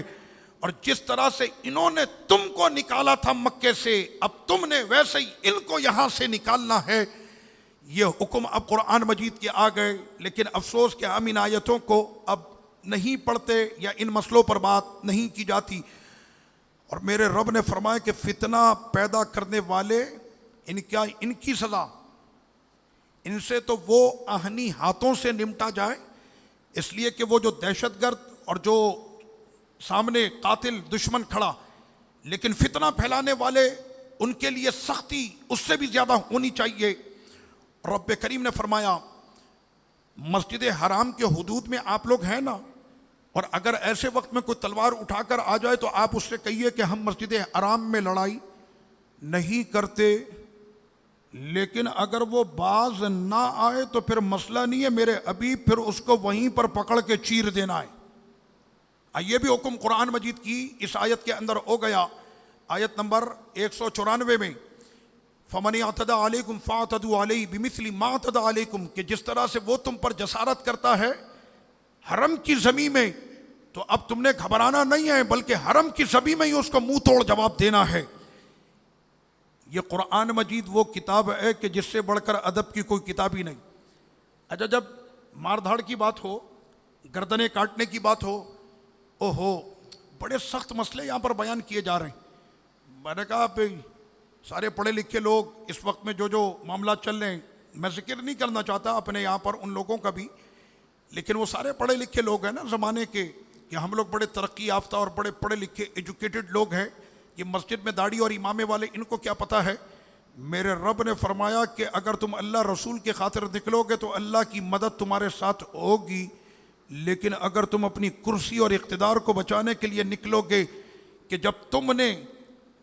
और जिस तरह से इन्होंने तुमको निकाला था मक्के से अब तुमने वैसे ही इनको यहां से निकालना है। ये हुक्म अब कुरान मजीद के आ गए, लेकिन अफसोस कि हम इन आयतों को अब नहीं पढ़ते या इन मसलों पर बात नहीं की जाती। और मेरे रब ने फरमाया कि फितना पैदा करने वाले इनकी सजा, इनसे तो वो आहनी हाथों से निमटा जाए, इसलिए कि वो जो दहशतगर्द और जो सामने कातिल दुश्मन खड़ा, लेकिन फितना फैलाने वाले उनके लिए सख्ती उससे भी ज्यादा होनी चाहिए। रब्बे करीम ने फरमाया मस्जिद हराम के हुदूद में आप लोग हैं ना, और अगर ऐसे वक्त में कोई तलवार उठाकर आ जाए तो आप उससे कहिए कि हम मस्जिद हराम में लड़ाई नहीं करते, लेकिन अगर वो बाज ना आए तो फिर मसला नहीं है मेरे अभी, फिर उसको वहीं पर पकड़ के चीर देना है। ये भी हुक्म कुरान मजीद की इस आयत के अंदर हो गया। आयत नंबर 194 में फमन अतदा अलैकुम फ़अतदू अलैहि बिमिस्लि मा अतदा अलैकुम, कि जिस तरह से वो तुम पर जसारत करता है हरम की ज़मीन में, तो अब तुमने घबराना नहीं है बल्कि हरम की ज़मीन में ही उसको मुंह तोड़ जवाब देना है। ये कुरान मजीद वो किताब है कि जिससे बढ़कर अदब की कोई किताब ही नहीं। अच्छा, जब मारधाड़ की बात हो, गर्दनें काटने की बात हो, ओहो बड़े सख्त मसले यहाँ पर बयान किए जा रहे हैं। मैंने कहा भाई सारे पढ़े लिखे लोग इस वक्त में जो मामला चल रहे हैं, मैं जिक्र नहीं करना चाहता अपने यहाँ पर उन लोगों का भी, लेकिन वो सारे पढ़े लिखे लोग हैं ना ज़माने के, कि हम लोग बड़े तरक्की याफ्ता और बड़े पढ़े लिखे एजुकेटेड लोग हैं। ये मस्जिद में दाढ़ी और इमामे वाले इनको क्या पता है। मेरे रब ने फरमाया कि अगर तुम अल्लाह रसूल के खातिर निकलोगे तो अल्लाह की मदद तुम्हारे साथ होगी, लेकिन अगर तुम अपनी कुर्सी और इक़्तिदार को बचाने के लिए निकलोगे, कि जब तुमने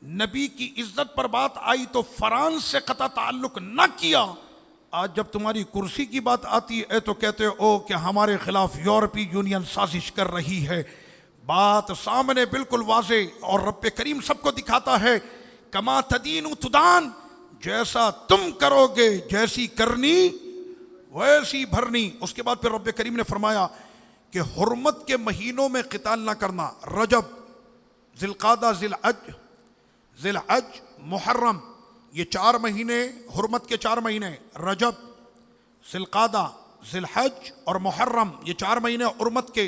नबी की इज्जत पर बात आई तो फ्रांस से कता ताल्लुक न किया, आज जब तुम्हारी कुर्सी की बात आती है तो कहते हो कि हमारे खिलाफ यूरोपीय यूनियन साजिश कर रही है। बात सामने बिल्कुल वाजे, और रब्बे करीम सबको दिखाता है कमा तदीनु तुदान, जैसा तुम करोगे जैसी करनी वैसी भरनी। उसके बाद फिर रब्बे करीम ने फरमाया कि हुर्मत के महीनों में क़िताल ना करना। रजब, ज़िलक़ादा, ज़िलहज, मुहर्रम, ये 4 महीने हुर्मत के 4 महीने। रजब, ज़िलक़ादा, ज़िलहज और मुहर्रम, ये 4 महीने हुर्मत के।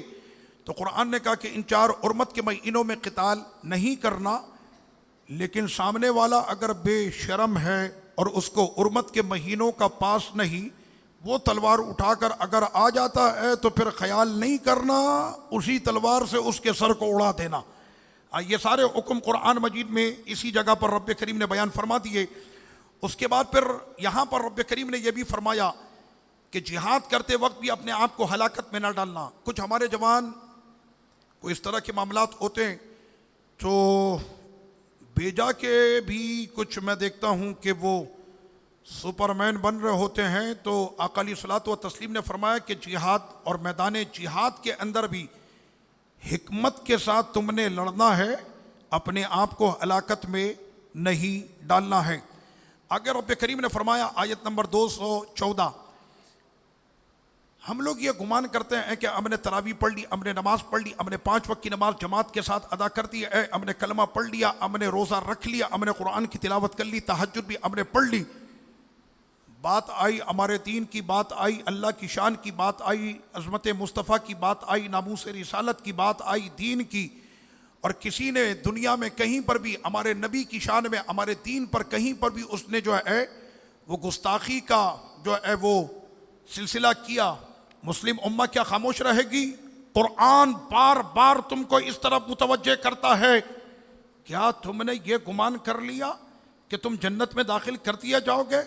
तो कुरान ने कहा कि इन 4 हुर्मत के महीनों में क़िताल नहीं करना, लेकिन सामने वाला अगर बेशरम है और उसको हुर्मत के महीनों का पास नहीं, वो तलवार उठाकर अगर आ जाता है तो फिर ख्याल नहीं करना, उसी तलवार से उसके सर को उड़ा देना। ये सारे हुक्म कुरान मजीद में इसी जगह पर रब्बे करीम ने बयान फरमा दिए। उसके बाद फिर यहाँ पर रब्बे करीम ने यह भी फरमाया कि जिहाद करते वक्त भी अपने आप को हलाकत में न डालना। कुछ हमारे जवान को इस तरह के मामलात होते हैं तो बेजा के भी कुछ मैं देखता हूँ कि वो सुपरमैन बन रहे होते हैं। तो आका अलैहिस्सलातु व तस्लीम ने फरमाया कि जिहाद और मैदान जिहाद के अंदर भी हिकमत के साथ तुमने लड़ना है, अपने आप को हलाकत में नहीं डालना है। आगे रब्बे करीम ने फरमाया आयत नंबर 214, हम लोग ये गुमान करते हैं कि हमने तरावी पढ़ ली, हमने नमाज पढ़ ली, हमने 5 वक्त की नमाज जमात के साथ अदा कर दी है, हमने कलमा पढ़ लिया, हमने रोज़ा रख लिया, हमने कुरान की तिलावत कर ली, तहज्जुद भी हमने पढ़ ली। बात आई हमारे दीन की, बात आई अल्लाह की शान की, बात आई अज़मत मुस्तफ़ा की, बात आई नामूस रिसालत की, बात आई दीन की, और किसी ने दुनिया में कहीं पर भी हमारे नबी की शान में, हमारे दीन पर कहीं पर भी उसने जो है वो गुस्ताखी का जो है वो सिलसिला किया, मुस्लिम उम्मा क्या खामोश रहेगी? कुरान बार बार तुमको इस तरफ मुतवज्जे करता है, क्या तुमने ये गुमान कर लिया कि तुम जन्नत में दाखिल कर दिए जाओगे?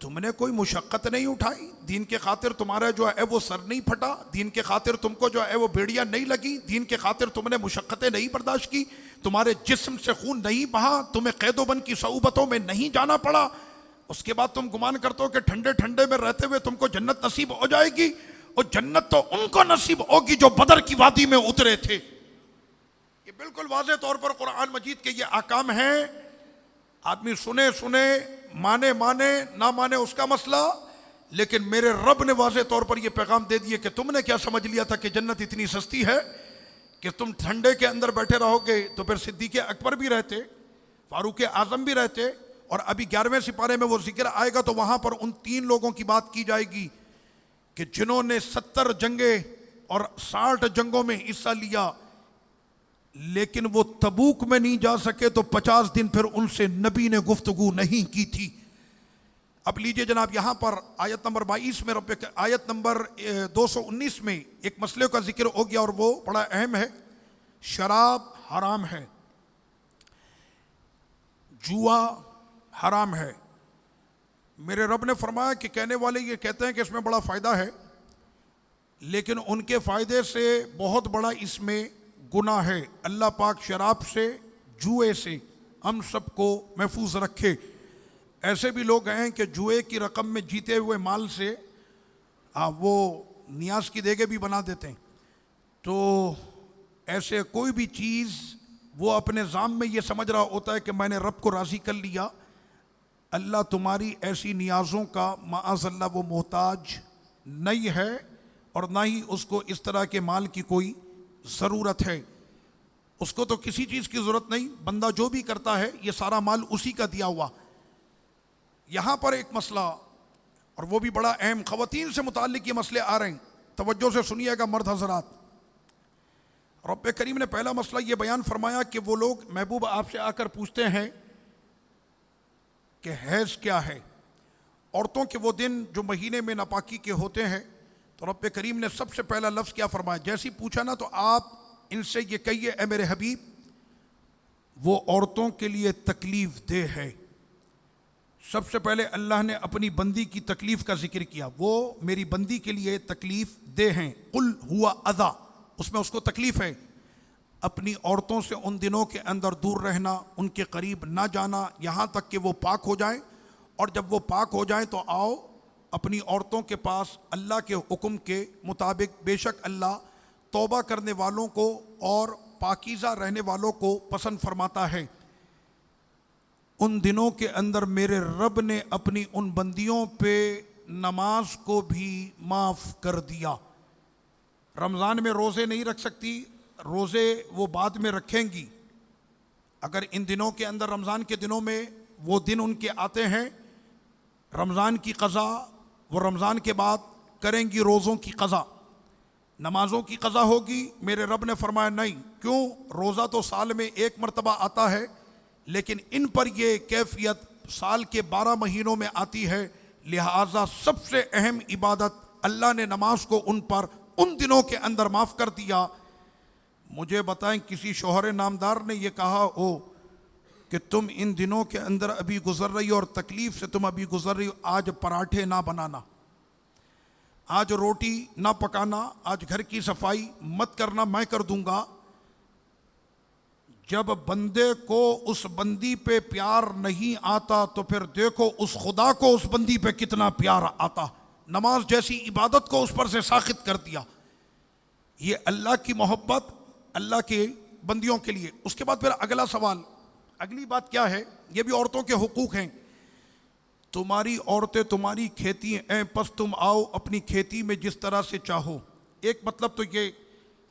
तुमने कोई मुशक्क़त नहीं उठाई, दीन के खातिर तुम्हारा जो है वो सर नहीं फटा, दीन के खातिर तुमको जो है वो बेड़ियां नहीं लगी, दीन के खातिर तुमने मुशक्क़तें नहीं बर्दाश्त की, तुम्हारे जिस्म से खून नहीं बहा, तुम्हें कैदोबंद की सऊबतों में नहीं जाना पड़ा, उसके बाद तुम गुमान करते हो कि ठंडे ठंडे में रहते हुए तुमको जन्नत नसीब हो जाएगी। और जन्नत तो उनको नसीब होगी जो बदर की वादी में उतरे थे। ये बिल्कुल वाज़ेह तौर पर कुरान मजीद के ये आकाम हैं। आदमी सुने सुने, माने माने, ना माने उसका मसला, लेकिन मेरे रब ने वाज़ेह तौर पर यह पैगाम दे दिए कि तुमने क्या समझ लिया था कि जन्नत इतनी सस्ती है कि तुम ठंडे के अंदर बैठे रहोगे। तो फिर सिद्दीक़ अकबर भी रहते, फारूक आज़म भी रहते, और अभी 11वें सिपारे में वो जिक्र आएगा तो वहां पर उन 3 लोगों की बात की जाएगी कि जिन्होंने 70 जंगे और 60 जंगों में हिस्सा लिया, लेकिन वो तबूक में नहीं जा सके तो 50 दिन फिर उनसे नबी ने गुफ्तगू नहीं की थी। अब लीजिए जनाब, यहां पर आयत नंबर 22 में आयत नंबर 219 में एक मसले का जिक्र हो गया और वो बड़ा अहम है। शराब हराम है, जुआ हराम है। मेरे रब ने फरमाया कि कहने वाले ये कहते हैं कि इसमें बड़ा फ़ायदा है, लेकिन उनके फ़ायदे से बहुत बड़ा इसमें गुनाह है। अल्लाह पाक शराब से, जुए से हम सबको महफूज रखे। ऐसे भी लोग हैं कि जुए की रकम में जीते हुए माल से वो नियाज की देगे भी बना देते हैं। तो ऐसे कोई भी चीज़ वो अपने जाम में ये समझ रहा होता है कि मैंने रब को राज़ी कर लिया। अल्लाह तुम्हारी ऐसी नियाज़ों का माअज़ल्लाह वो मोहताज नहीं है, और ना ही उसको इस तरह के माल की कोई ज़रूरत है। उसको तो किसी चीज़ की ज़रूरत नहीं, बंदा जो भी करता है ये सारा माल उसी का दिया हुआ। यहाँ पर एक मसला, और वो भी बड़ा अहम, ख़वातीन से मुताल्लिक़ ये मसले आ रहे हैं, तवज्जो से सुनिएगा मर्द हज़रात। रब्बे करीम ने पहला मसला ये बयान फरमाया कि वो लोग महबूब आपसे आकर पूछते हैं कि हैज़ क्या है, औरतों के वो दिन जो महीने में नापाकी के होते हैं। तो रब्बे करीम ने सबसे पहला लफ्ज़ क्या फरमाया, जैसे ही पूछा ना तो आप इनसे ये कहिए, ए मेरे हबीब, वो औरतों के लिए तकलीफ़ दे है। सबसे पहले अल्लाह ने अपनी बंदी की तकलीफ़ का जिक्र किया, वो मेरी बंदी के लिए तकलीफ़ दे हैं। कुल हुआ अदा, उसमें उसको तकलीफ़ है। अपनी औरतों से उन दिनों के अंदर दूर रहना, उनके करीब ना जाना, यहाँ तक कि वो पाक हो जाएं। और जब वो पाक हो जाएं तो आओ अपनी औरतों के पास अल्लाह के हुक्म के मुताबिक। बेशक अल्लाह तौबा करने वालों को और पाकीज़ा रहने वालों को पसंद फरमाता है। उन दिनों के अंदर मेरे रब ने अपनी उन बंदियों पे नमाज को भी माफ़ कर दिया। रमज़ान में रोज़े नहीं रख सकती, रोज़े वो बाद में रखेंगी। अगर इन दिनों के अंदर, रमज़ान के दिनों में वो दिन उनके आते हैं, रमज़ान की क़ज़ा वो रमज़ान के बाद करेंगी, रोज़ों की क़ज़ा, नमाज़ों की क़ज़ा होगी। मेरे रब ने फरमाया नहीं, क्यों, रोज़ा तो साल में एक मरतबा आता है, लेकिन इन पर ये कैफियत साल के 12 महीनों में आती है। लिहाजा सबसे अहम इबादत अल्लाह ने नमाज को उन पर उन दिनों के अंदर माफ़ कर दिया। मुझे बताएं किसी शोहर नामदार ने यह कहा हो कि तुम इन दिनों के अंदर अभी गुजर रही हो और तकलीफ़ से तुम अभी गुजर रही हो, आज पराठे ना बनाना, आज रोटी ना पकाना, आज घर की सफाई मत करना, मैं कर दूंगा। जब बंदे को उस बंदी पे प्यार नहीं आता तो फिर देखो उस खुदा को उस बंदी पे कितना प्यार आता। नमाज जैसी इबादत को उस पर से साखित कर दिया। ये अल्लाह की मोहब्बत अल्लाह के बंदियों के लिए। उसके बाद फिर अगला सवाल, अगली बात क्या है, ये भी औरतों के हुकूक हैं। तुम्हारी औरतें तुम्हारी खेती हैं, बस तुम आओ अपनी खेती में जिस तरह से चाहो। एक मतलब तो ये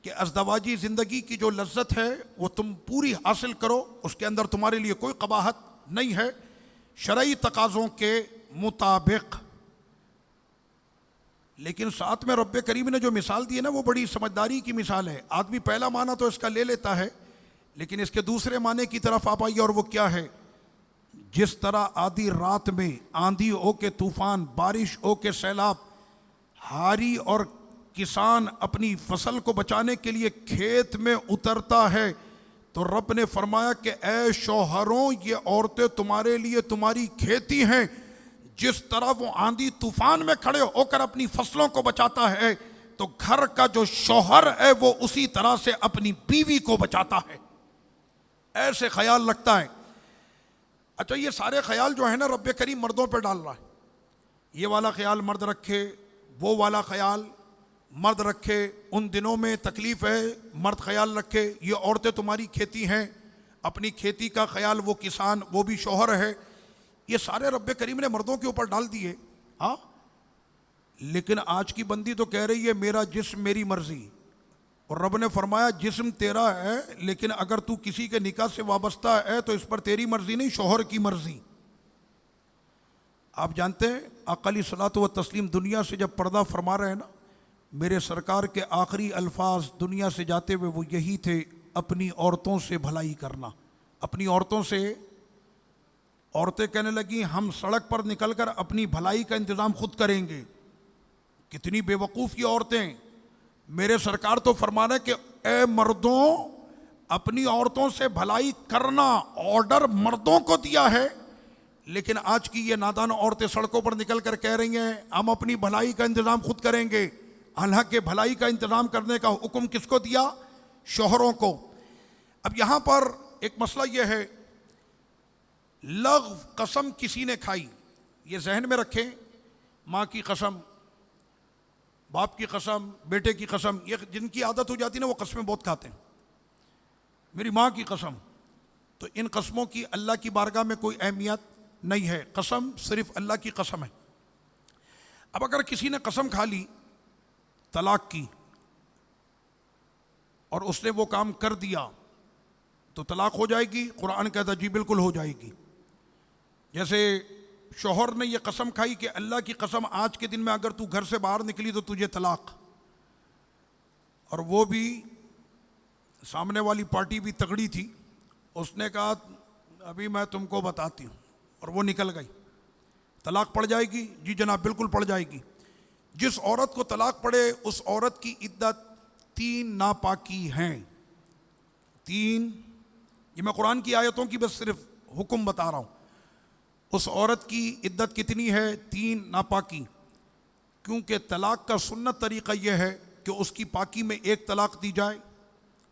कि अज़दवाजी ज़िंदगी की जो लज्जत है वो तुम पूरी हासिल करो, उसके अंदर तुम्हारे लिए कोई कबाहत नहीं है, शरई तकाज़ों के मुताबिक। लेकिन साथ में रब्बे करीम ने जो मिसाल दी है ना, वो बड़ी समझदारी की मिसाल है। आदमी पहला माना तो इसका ले लेता है, लेकिन इसके दूसरे माने की तरफ आप आइए, और वो क्या है, जिस तरह आधी रात में आंधी हो के तूफान, बारिश हो के सैलाब, हारी और किसान अपनी फसल को बचाने के लिए खेत में उतरता है, तो रब ने फरमाया कि ऐ शौहरों, ये औरतें तुम्हारे लिए तुम्हारी खेती हैं। जिस तरह वो आंधी तूफान में खड़े होकर अपनी फसलों को बचाता है, तो घर का जो शौहर है वो उसी तरह से अपनी बीवी को बचाता है। ऐसे ख्याल रखता है। अच्छा, ये सारे ख्याल जो है ना रब्बे करीम मर्दों पे डाल रहा है। ये वाला ख्याल मर्द रखे, वो वाला ख्याल मर्द रखे। उन दिनों में तकलीफ है, मर्द ख्याल रखे। ये औरतें तुम्हारी खेती हैं, अपनी खेती का ख्याल वो किसान, वो भी शौहर है। ये सारे रब्बे करीम ने मर्दों के ऊपर डाल दिए। हाँ, लेकिन आज की बंदी तो कह रही है मेरा जिस्म मेरी मर्जी, और रब ने फरमाया जिस्म तेरा है, लेकिन अगर तू किसी के निकाह से वाबस्ता है तो इस पर तेरी मर्जी नहीं, शौहर की मर्जी। आप जानते हैं अक़ली सलात व तस्लीम दुनिया से जब पर्दा फरमा रहे हैं ना, मेरे सरकार के आखिरी अल्फाज दुनिया से जाते हुए वो यही थे, अपनी औरतों से भलाई करना। अपनी औरतों से, औरतें कहने लगी हम सड़क पर निकलकर अपनी भलाई का इंतज़ाम खुद करेंगे। कितनी बेवकूफ़ ये औरतें। मेरे सरकार तो फरमा रहे कि ए मर्दों, अपनी औरतों से भलाई करना ऑर्डर मर्दों को दिया है, लेकिन आज की ये नादान औरतें सड़कों पर निकल कर कह रही हैं हम अपनी भलाई का इंतज़ाम खुद करेंगे। हालांकि भलाई का इंतज़ाम करने का हुक्म किसको दिया? शौहरों को। अब यहाँ पर एक मसला यह है, लग़्व कसम किसी ने खाई, ये जहन में रखें। माँ की कसम, बाप की कसम, बेटे की कसम, ये जिनकी आदत हो जाती है ना वो कस्में बहुत खाते हैं। मेरी माँ की कसम, तो इन कस्मों की अल्लाह की बारगाह में कोई अहमियत नहीं है। कसम सिर्फ अल्लाह की कसम है। अब अगर किसी ने कसम खा ली तलाक की और उसने वो काम कर दिया तो तलाक हो जाएगी? कुरान कहता जी बिल्कुल हो जाएगी। जैसे शौहर ने ये कसम खाई कि अल्लाह की कसम आज के दिन में अगर तू घर से बाहर निकली तो तुझे तलाक, और वो भी सामने वाली पार्टी भी तगड़ी थी, उसने कहा अभी मैं तुमको बताती हूँ, और वो निकल गई, तलाक पड़ जाएगी? जी जनाब बिल्कुल पड़ जाएगी। जिस औरत को तलाक पड़े उस औरत की इद्दत 3 नापाकी हैं। 3, ये मैं कुरान की आयतों की बस सिर्फ हुक्म बता रहा हूँ। उस औरत की इद्दत कितनी है? 3 नापाकी। क्योंकि तलाक का सुन्नत तरीक़ा यह है कि उसकी पाकी में एक तलाक दी जाए,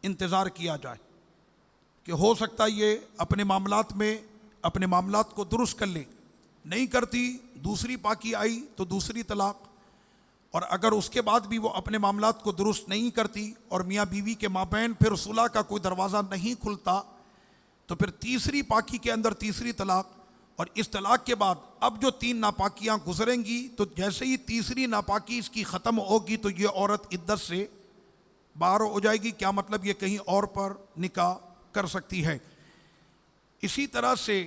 इंतज़ार किया जाए कि हो सकता है ये अपने मामलात में अपने मामलात को दुरुस्त कर ले। नहीं करती, दूसरी पाकी आई तो दूसरी तलाक, और अगर उसके बाद भी वो अपने मामलात को दुरुस्त नहीं करती और मियाँ बीवी के माबैन फिर सुलह का कोई दरवाज़ा नहीं खुलता, तो फिर तीसरी पाकी के अंदर तीसरी तलाक। और इस तलाक के बाद अब जो 3 नापाकियाँ गुजरेंगी, तो जैसे ही तीसरी नापाकी इसकी ख़त्म होगी तो ये औरत इद्दत से बाहर हो जाएगी। क्या मतलब? ये कहीं और पर निकाह कर सकती है। इसी तरह से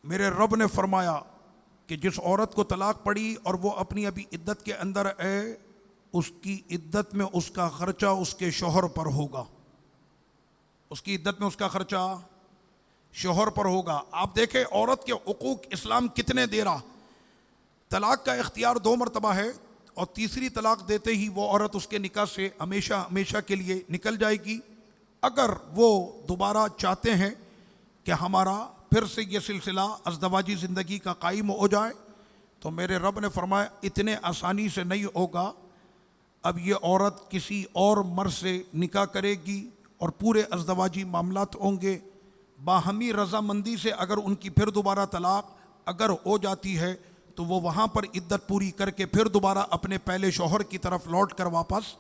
मेरे रब ने फरमाया कि जिस औरत को तलाक पड़ी और वो अपनी अभी इद्दत के अंदर है, उसकी इद्दत में उसका ख़र्चा उसके शौहर पर होगा। उसकी इद्दत में उसका ख़र्चा शौहर पर होगा। आप देखें औरत के हुकूक इस्लाम कितने दे रहा। तलाक का इख्तियार 2 मरतबा है, और तीसरी तलाक देते ही वो औरत उसके निकाह से हमेशा हमेशा के लिए निकल जाएगी। अगर वो दोबारा चाहते हैं कि हमारा फिर से ये सिलसिला अज़दवाजी ज़िंदगी का कायम हो जाए, तो मेरे रब ने फरमाया इतने आसानी से नहीं होगा। अब ये औरत किसी और मर्द से निकाह करेगी और पूरे अज़दवाजी मामलात होंगे। बाहमी रज़ामंदी से अगर उनकी फिर दोबारा तलाक अगर हो जाती है तो वो वहाँ पर इद्दत पूरी करके फिर दोबारा अपने पहले शौहर की तरफ लौट कर वापस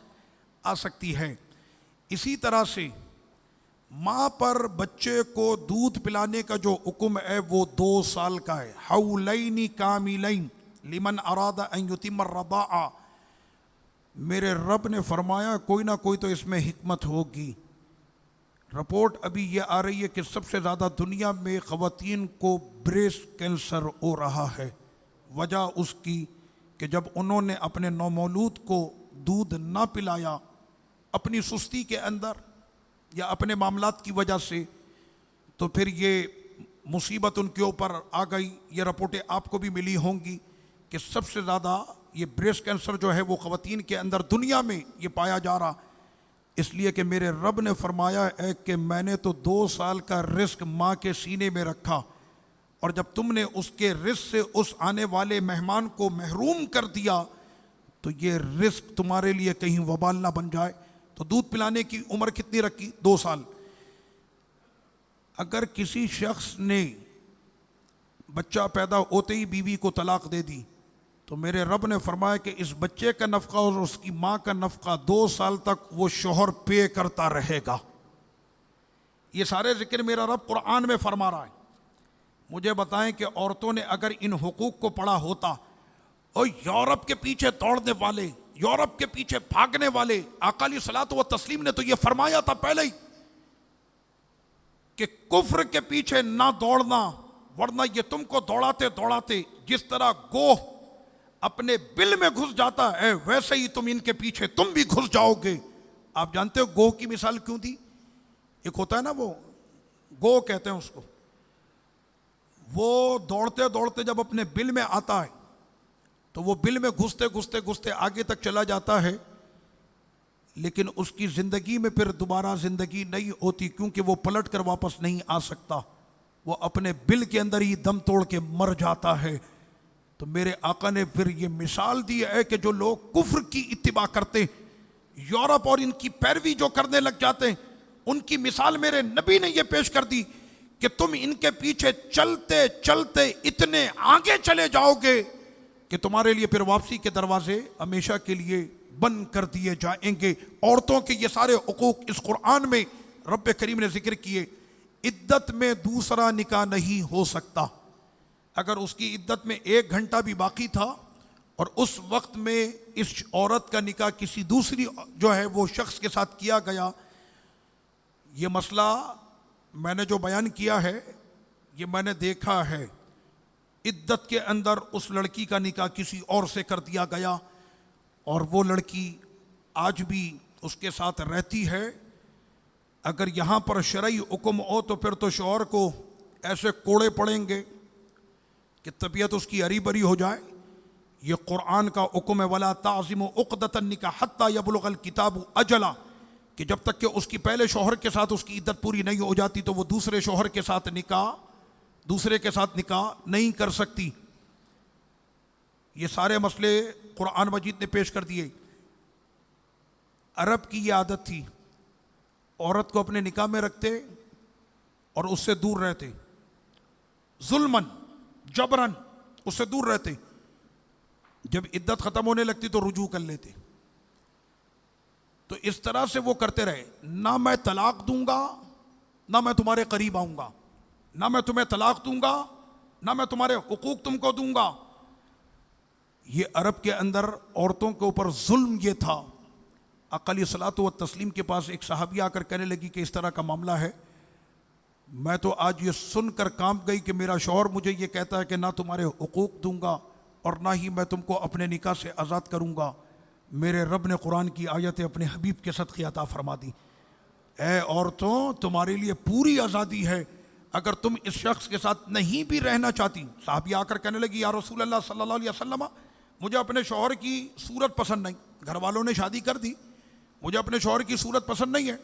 आ सकती है। इसी तरह से माँ पर बच्चे को दूध पिलाने का जो हुक्म है वो 2 साल का है। हौलैनी कामिलैन लिमन अरादा अन युतिम अर्रदाअ। मेरे रब ने फरमाया कोई ना कोई तो इसमें हिकमत होगी। रिपोर्ट अभी ये आ रही है कि सबसे ज़्यादा दुनिया में ख़वातीन को ब्रेस्ट कैंसर हो रहा है। वजह उसकी कि जब उन्होंने अपने नौमौलूद को दूध ना पिलाया अपनी सुस्ती के अंदर या अपने मामलात की वजह से, तो फिर ये मुसीबत उनके ऊपर आ गई। ये रिपोर्टें आपको भी मिली होंगी कि सबसे ज़्यादा ये ब्रेस्ट कैंसर जो है वो ख़वातीन के अंदर दुनिया में ये पाया जा रहा। इसलिए कि मेरे रब ने फरमाया है कि मैंने तो 2 साल का रिस्क माँ के सीने में रखा। और जब तुमने उसके रिस्क से उस आने वाले मेहमान को महरूम कर दिया तो ये रिस्क तुम्हारे लिए कहीं वबाल ना बन जाए। तो दूध पिलाने की उम्र कितनी रखी? 2 साल। अगर किसी शख्स ने बच्चा पैदा होते ही बीवी को तलाक दे दी तो मेरे रब ने फरमाया कि इस बच्चे का नफका और उसकी माँ का नफका 2 साल तक वो शोहर पे करता रहेगा। ये सारे जिक्र मेरा रब कुरान में फरमा रहा है। मुझे बताएं कि औरतों ने अगर इन हुकूक को पढ़ा होता, और यूरोप के पीछे दौड़ने वाले, यूरोप के पीछे भागने वाले आका अलैहिस्सलातु व तस्लीम ने तो ये फरमाया था पहले ही कि कुफ्र के पीछे ना दौड़ना, वरना ये तुमको दौड़ाते दौड़ाते जिस तरह गोह अपने बिल में घुस जाता है वैसे ही तुम इनके पीछे तुम भी घुस जाओगे। आप जानते हो गोह की मिसाल क्यों दी? एक होता है ना, वो गोह कहते हैं उसको, वो दौड़ते दौड़ते जब अपने बिल में आता है तो वो बिल में घुसते घुसते घुसते आगे तक चला जाता है, लेकिन उसकी जिंदगी में फिर दोबारा जिंदगी नहीं होती, क्योंकि वो पलट कर वापस नहीं आ सकता, वो अपने बिल के अंदर ही दम तोड़ के मर जाता है। तो मेरे आका ने फिर ये मिसाल दी है कि जो लोग कुफ्र की इत्तिबा करते, यूरोप और इनकी पैरवी जो करने लग जाते हैं, उनकी मिसाल मेरे नबी ने ये पेश कर दी कि तुम इनके पीछे चलते चलते इतने आगे चले जाओगे कि तुम्हारे लिए फिर वापसी के दरवाजे हमेशा के लिए बंद कर दिए जाएंगे। औरतों के ये सारे हुकूक इस कुरान में रब करीम ने जिक्र किए। इद्दत में दूसरा निकाह नहीं हो सकता। अगर उसकी इद्दत में 1 घंटा भी बाकी था और उस वक्त में इस औरत का निकाह किसी दूसरी जो है वो शख्स के साथ किया गया, ये मसला मैंने जो बयान किया है ये मैंने देखा है। इद्दत के अंदर उस लड़की का निकाह किसी और से कर दिया गया और वो लड़की आज भी उसके साथ रहती है। अगर यहाँ पर शरई हुक्म हो तो फिर तो शौहर को ऐसे कोड़े पड़ेंगे कि तबीयत उसकी हरी भरी हो जाए। ये कुरान का हुक्म है, वला ताज़िमु उक़दतन निकाह हत्ता यबलुगल किताबु अजला, कि जब तक कि उसकी पहले शौहर के साथ उसकी इद्दत पूरी नहीं हो जाती तो वो दूसरे शौहर के साथ निकाह नहीं कर सकती। ये सारे मसले कुरान मजीद ने पेश कर दिए। अरब की ये आदत थी, औरत को अपने निकाह में रखते और उससे दूर रहते, जुल्मन जबरन उससे दूर रहते। जब इद्दत खत्म होने लगती तो रुजू कर लेते। तो इस तरह से वो करते रहे, ना मैं तलाक दूंगा ना मैं तुम्हारे करीब आऊंगा, ना मैं तुम्हें तलाक दूंगा ना मैं तुम्हारे हुकूक तुमको दूंगा। ये अरब के अंदर औरतों के ऊपर जुल्म ये था। अक़ली सलातो व तस्लीम के पास एक सहाबी आकर कहने लगी कि इस तरह का मामला है, मैं तो आज ये सुनकर कांप गई कि मेरा शौहर मुझे ये कहता है कि ना तुम्हारे हुकूक दूंगा और ना ही मैं तुमको अपने निकाह से आज़ाद करूंगा। मेरे रब ने कुरान की आयतें अपने हबीब के सदक़े अता फरमा दी। ऐ औरतों, तुम्हारे लिए पूरी आज़ादी है। अगर तुम इस शख्स के साथ नहीं भी रहना चाहती, साहबी आकर कहने लगी या रसूल अल्लाह सल्लल्लाहु अलैहि वसल्लम, मुझे अपने शौहर की सूरत पसंद नहीं, घर वालों ने शादी कर दी, मुझे अपने शौहर की सूरत पसंद नहीं है,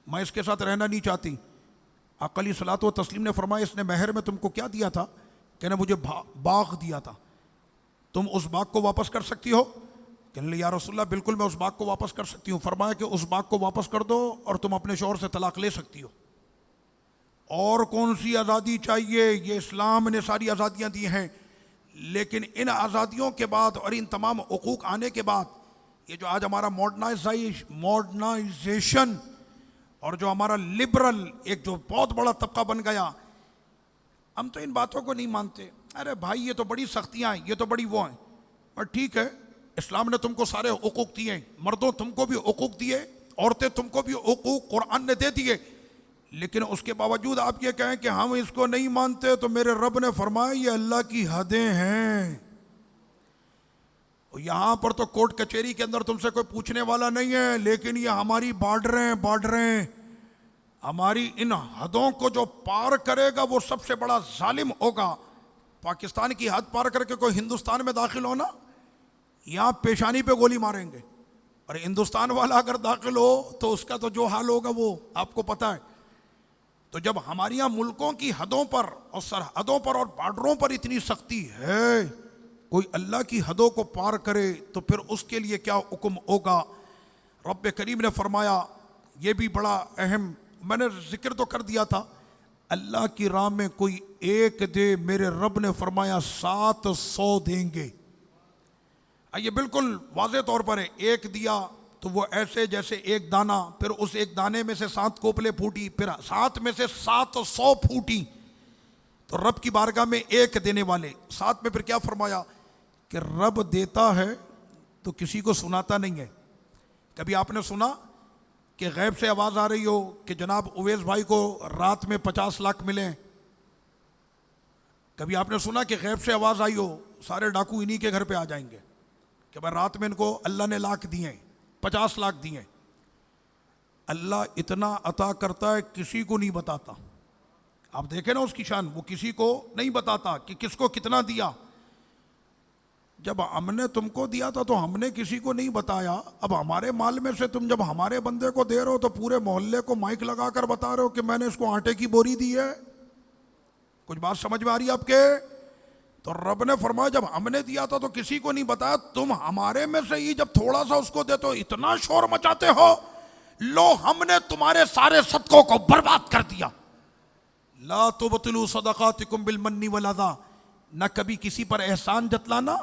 मैं इसके साथ रहना नहीं चाहती। आका अलैहिस्सलातु व तस्लीम ने फरमाया, इसने महर में तुमको क्या दिया था? कहने मुझे बाग दिया था, तुम उस बाग को वापस कर सकती हो? कहने लगे या रसूलल्लाह बिल्कुल मैं उस बाग को वापस कर सकती हूँ। फरमाया कि उस बाग को वापस कर दो और तुम अपने शौहर से तलाक ले सकती हो। और कौन सी आज़ादी चाहिए? ये इस्लाम ने सारी आज़ादियाँ दी हैं, लेकिन इन आज़ादियों के बाद और इन तमाम हुकूक आने के बाद ये जो आज हमारा मॉडर्नाइजेशन और जो हमारा लिबरल एक जो बहुत बड़ा तबका बन गया, हम तो इन बातों को नहीं मानते। अरे भाई ये तो बड़ी सख्तियाँ हैं, ये तो बड़ी वो हैं। और ठीक है, इस्लाम ने तुमको सारे हुकूक दिए, मर्दों तुमको भी हुकूक दिए, औरतें तुमको भी हुकूक कुरान ने दे दिए, लेकिन उसके बावजूद आप ये कहें कि हम इसको नहीं मानते, तो मेरे रब ने फरमाया ये अल्लाह की हदें हैं। यहाँ पर तो कोर्ट कचहरी के अंदर तुमसे कोई पूछने वाला नहीं है, लेकिन ये हमारी बॉर्डरें हमारी इन हदों को जो पार करेगा वो सबसे बड़ा जालिम होगा। पाकिस्तान की हद पार करके कोई हिंदुस्तान में दाखिल हो ना, यहाँ पेशानी पे गोली मारेंगे, और हिंदुस्तान वाला अगर दाखिल हो तो उसका तो जो हाल होगा वो आपको पता है। तो जब हमारे यहाँ मुल्कों की हदों पर और सरहदों पर और बॉर्डरों पर इतनी सख्ती है, कोई अल्लाह की हदों को पार करे तो फिर उसके लिए क्या हुक्म होगा। रब्बे करीम ने फरमाया, ये भी बड़ा अहम, मैंने जिक्र तो कर दिया था, अल्लाह की राह में कोई एक दे, मेरे रब ने फरमाया 700 देंगे। ये बिल्कुल वाज़े तौर पर है। एक दिया तो वो ऐसे जैसे एक दाना, फिर उस एक दाने में से 7 कोपले फूटी, फिर 7 में से 700 फूटी। तो रब की बारगाह में एक देने वाले, साथ में फिर क्या फरमाया कि रब देता है तो किसी को सुनाता नहीं है। कभी आपने सुना कि गैब से आवाज़ आ रही हो कि जनाब उवैस भाई को रात में 50 लाख मिले? कभी आपने सुना कि गैब से आवाज़ आई हो सारे डाकू इन्हीं के घर पे आ जाएंगे कि भाई रात में इनको अल्लाह ने लाख दिए, 50 लाख दिए? अल्लाह इतना अता करता है, किसी को नहीं बताता। आप देखें ना उसकी शान, वो किसी को नहीं बताता कि किसको कितना दिया। जब हमने तुमको दिया था तो हमने किसी को नहीं बताया, अब हमारे माल में से तुम जब हमारे बंदे को दे रहे हो तो पूरे मोहल्ले को माइक लगाकर बता रहे हो कि मैंने इसको आटे की बोरी दी है। कुछ बात समझ में आ रही है आपके? तो रब ने फरमाया जब हमने दिया था तो किसी को नहीं बताया, तुम हमारे में से ही जब थोड़ा सा उसको देते हो इतना शोर मचाते हो, लो हमने तुम्हारे सारे सदकों को बर्बाद कर दिया। ला तुबतिलू सदकातिकुम बिल मन्नी वल अज़ा, न कभी किसी पर एहसान जतलाना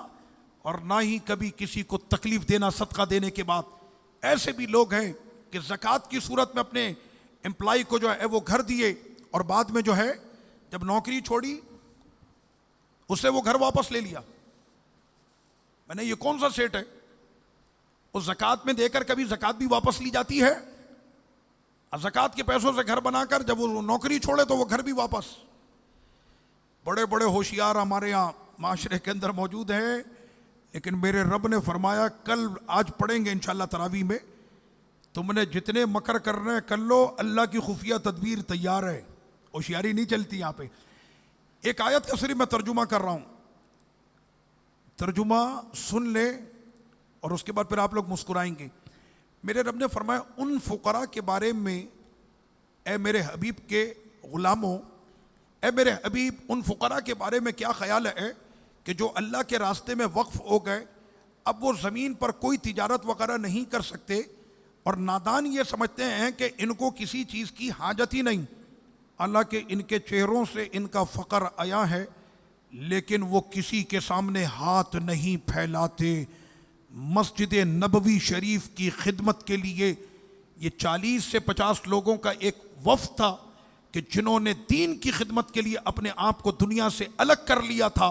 और ना ही कभी किसी को तकलीफ देना सदका देने के बाद। ऐसे भी लोग हैं कि ज़कात की सूरत में अपने एम्प्लॉय को जो है वो घर दिए और बाद में जो है जब नौकरी छोड़ी उससे वो घर वापस ले लिया। मैंने ये कौन सा सेट है? उस ज़कात में देकर कभी ज़कात भी वापस ली जाती है? ज़कात के पैसों से घर बनाकर जब वो नौकरी छोड़े तो वो घर भी वापस। बड़े बड़े होशियार हमारे यहाँ माशरे के अंदर मौजूद हैं, लेकिन मेरे रब ने फरमाया कल आज पढ़ेंगे इंशाल्लाह तरावी में, तुमने जितने मकर करने कर लो, अल्लाह की खुफिया तदबीर तैयार है, होशियारी नहीं चलती यहाँ पे। एक आयत का सिर्फ मैं तर्जुमा कर रहा हूं, तर्जुमा सुन ले और उसके बाद फिर आप लोग मुस्कुराएंगे। मेरे रब ने फरमाया उन फुकरा के बारे में, ए मेरे हबीब के गुलामों, ए मेरे हबीब उन फुकरा के बारे में क्या ख्याल है कि जो अल्लाह के रास्ते में वक्फ हो गए, अब वो ज़मीन पर कोई तिजारत वगैरह नहीं कर सकते और नादान ये समझते हैं कि इनको किसी चीज़ की हाजत ही नहीं। हालांकि इनके चेहरों से इनका फ़क्र आया है, लेकिन वो किसी के सामने हाथ नहीं फैलाते। मस्जिद नबवी शरीफ की खिदमत के लिए ये 40 से 50 लोगों का एक वफ़द था कि जिन्होंने दीन की खिदमत के लिए अपने आप को दुनिया से अलग कर लिया था।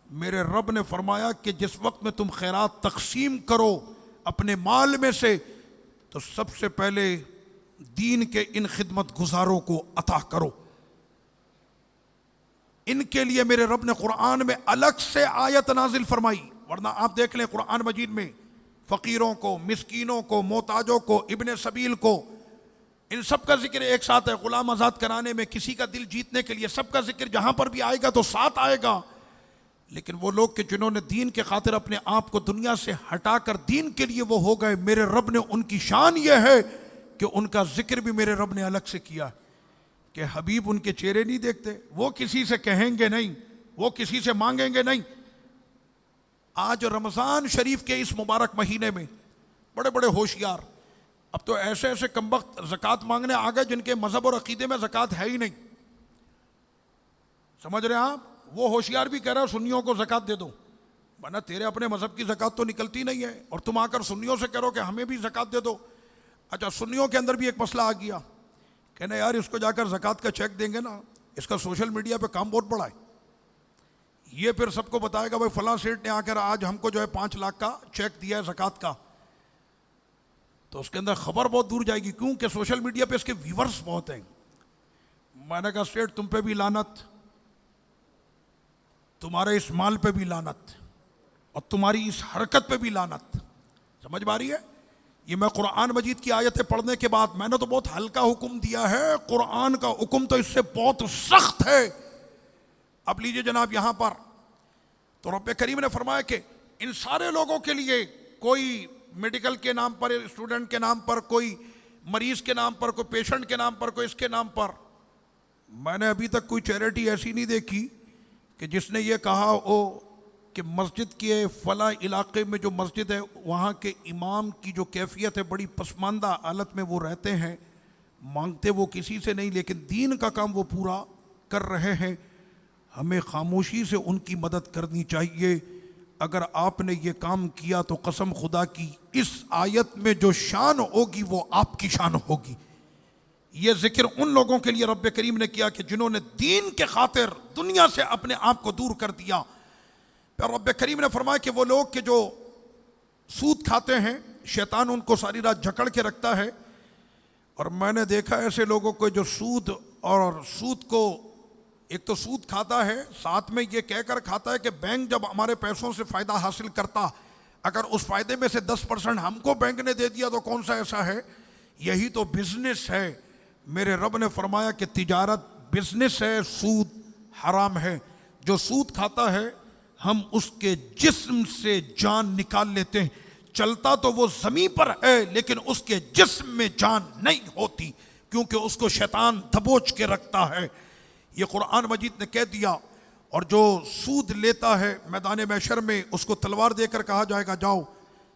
मेरे रब ने फरमाया कि जिस वक्त में तुम खैरात तकसीम करो अपने माल में से, तो सबसे पहले दीन के इन खिदमत गुजारों को अता करो। इनके लिए मेरे रब ने कुरान में अलग से आयत नाजिल फरमाई, वरना आप देख लें कुरान मजीद में फ़कीरों को, मिस्कीनों को, मोहताजों को, इब्ने सबील को, इन सब का जिक्र एक साथ है। गुलाम आज़ाद कराने में, किसी का दिल जीतने के लिए, सबका जिक्र जहां पर भी आएगा तो साथ आएगा। लेकिन वो लोग कि जिन्होंने दीन के खातिर अपने आप को दुनिया से हटाकर दीन के लिए वो हो गए, मेरे रब ने उनकी शान ये है कि उनका जिक्र भी मेरे रब ने अलग से किया कि हबीब उनके चेहरे नहीं देखते, वो किसी से कहेंगे नहीं, वो किसी से मांगेंगे नहीं। आज रमज़ान शरीफ के इस मुबारक महीने में बड़े बड़े होशियार, अब तो ऐसे ऐसे कमबख्त ज़कात मांगने आ गए जिनके मजहब और अकीदे में ज़कात है ही नहीं। समझ रहे हैं आप? वो होशियार भी कह रहा है सुन्नियों को ज़कात दे दो, वरना तेरे अपने मजहब की ज़कात तो निकलती नहीं है, और तुम आकर सुन्नियों से करो कि हमें भी ज़कात दे दो। अच्छा, सुन्नियों के अंदर भी एक मसला आ गया, कहना यार इसको जाकर ज़कात का चेक देंगे ना, इसका सोशल मीडिया पे काम बहुत बड़ा है, ये फिर सबको बताएगा भाई फलां सेठ ने आकर आज हमको जो है 5 लाख का चेक दिया है ज़कात का, तो उसके अंदर खबर बहुत दूर जाएगी। क्यों कि सोशल मीडिया पे इसके व्यूवर्स बहुत हैं। मैंने कहा सेठ तुम पे भी लानत, तुम्हारे इस माल पे भी लानत, और तुम्हारी इस हरकत पे भी लानत। समझ में आ रही है? ये मैं कुरान मजीद की आयतें पढ़ने के बाद, मैंने तो बहुत हल्का हुक्म दिया है, कुरान का हुक्म तो इससे बहुत सख्त है। अब लीजिए जनाब, यहां पर तो रब्बे करीम ने फरमाया कि इन सारे लोगों के लिए, कोई मेडिकल के नाम पर, स्टूडेंट के नाम पर, कोई मरीज के नाम पर, कोई पेशेंट के नाम पर, कोई इसके नाम पर, मैंने अभी तक कोई चैरिटी ऐसी नहीं देखी कि जिसने ये कहा हो कि मस्जिद के फला इलाके में जो मस्जिद है वहाँ के इमाम की जो कैफियत है बड़ी पसमानदा हालत में वो रहते हैं, मांगते वो किसी से नहीं, लेकिन दीन का काम वो पूरा कर रहे हैं। हमें खामोशी से उनकी मदद करनी चाहिए। अगर आपने ये काम किया तो कसम खुदा की इस आयत में जो शान होगी वो आपकी शान होगी। ये जिक्र उन लोगों के लिए रब्बे करीम ने किया कि जिन्होंने दीन के खातिर दुनिया से अपने आप को दूर कर दिया। फिर रब्बे करीम ने फरमाया कि वो लोग के जो सूद खाते हैं शैतान उनको सारी रात जकड़ के रखता है। और मैंने देखा ऐसे लोगों को जो सूद को एक तो सूद खाता है, साथ में ये कहकर खाता है कि बैंक जब हमारे पैसों से फ़ायदा हासिल करता, अगर उस फ़ायदे में से 10% हमको बैंक ने दे दिया तो कौन सा ऐसा है। यही तो बिजनेस है। मेरे रब ने फरमाया कि तिजारत बिजनेस है, सूद हराम है। जो सूद खाता है हम उसके जिस्म से जान निकाल लेते हैं। चलता तो वो ज़मीन पर है लेकिन उसके जिस्म में जान नहीं होती, क्योंकि उसको शैतान दबोच के रखता है। ये कुरान मजीद ने कह दिया। और जो सूद लेता है मैदान महशर में उसको तलवार देकर कहा जाएगा जाओ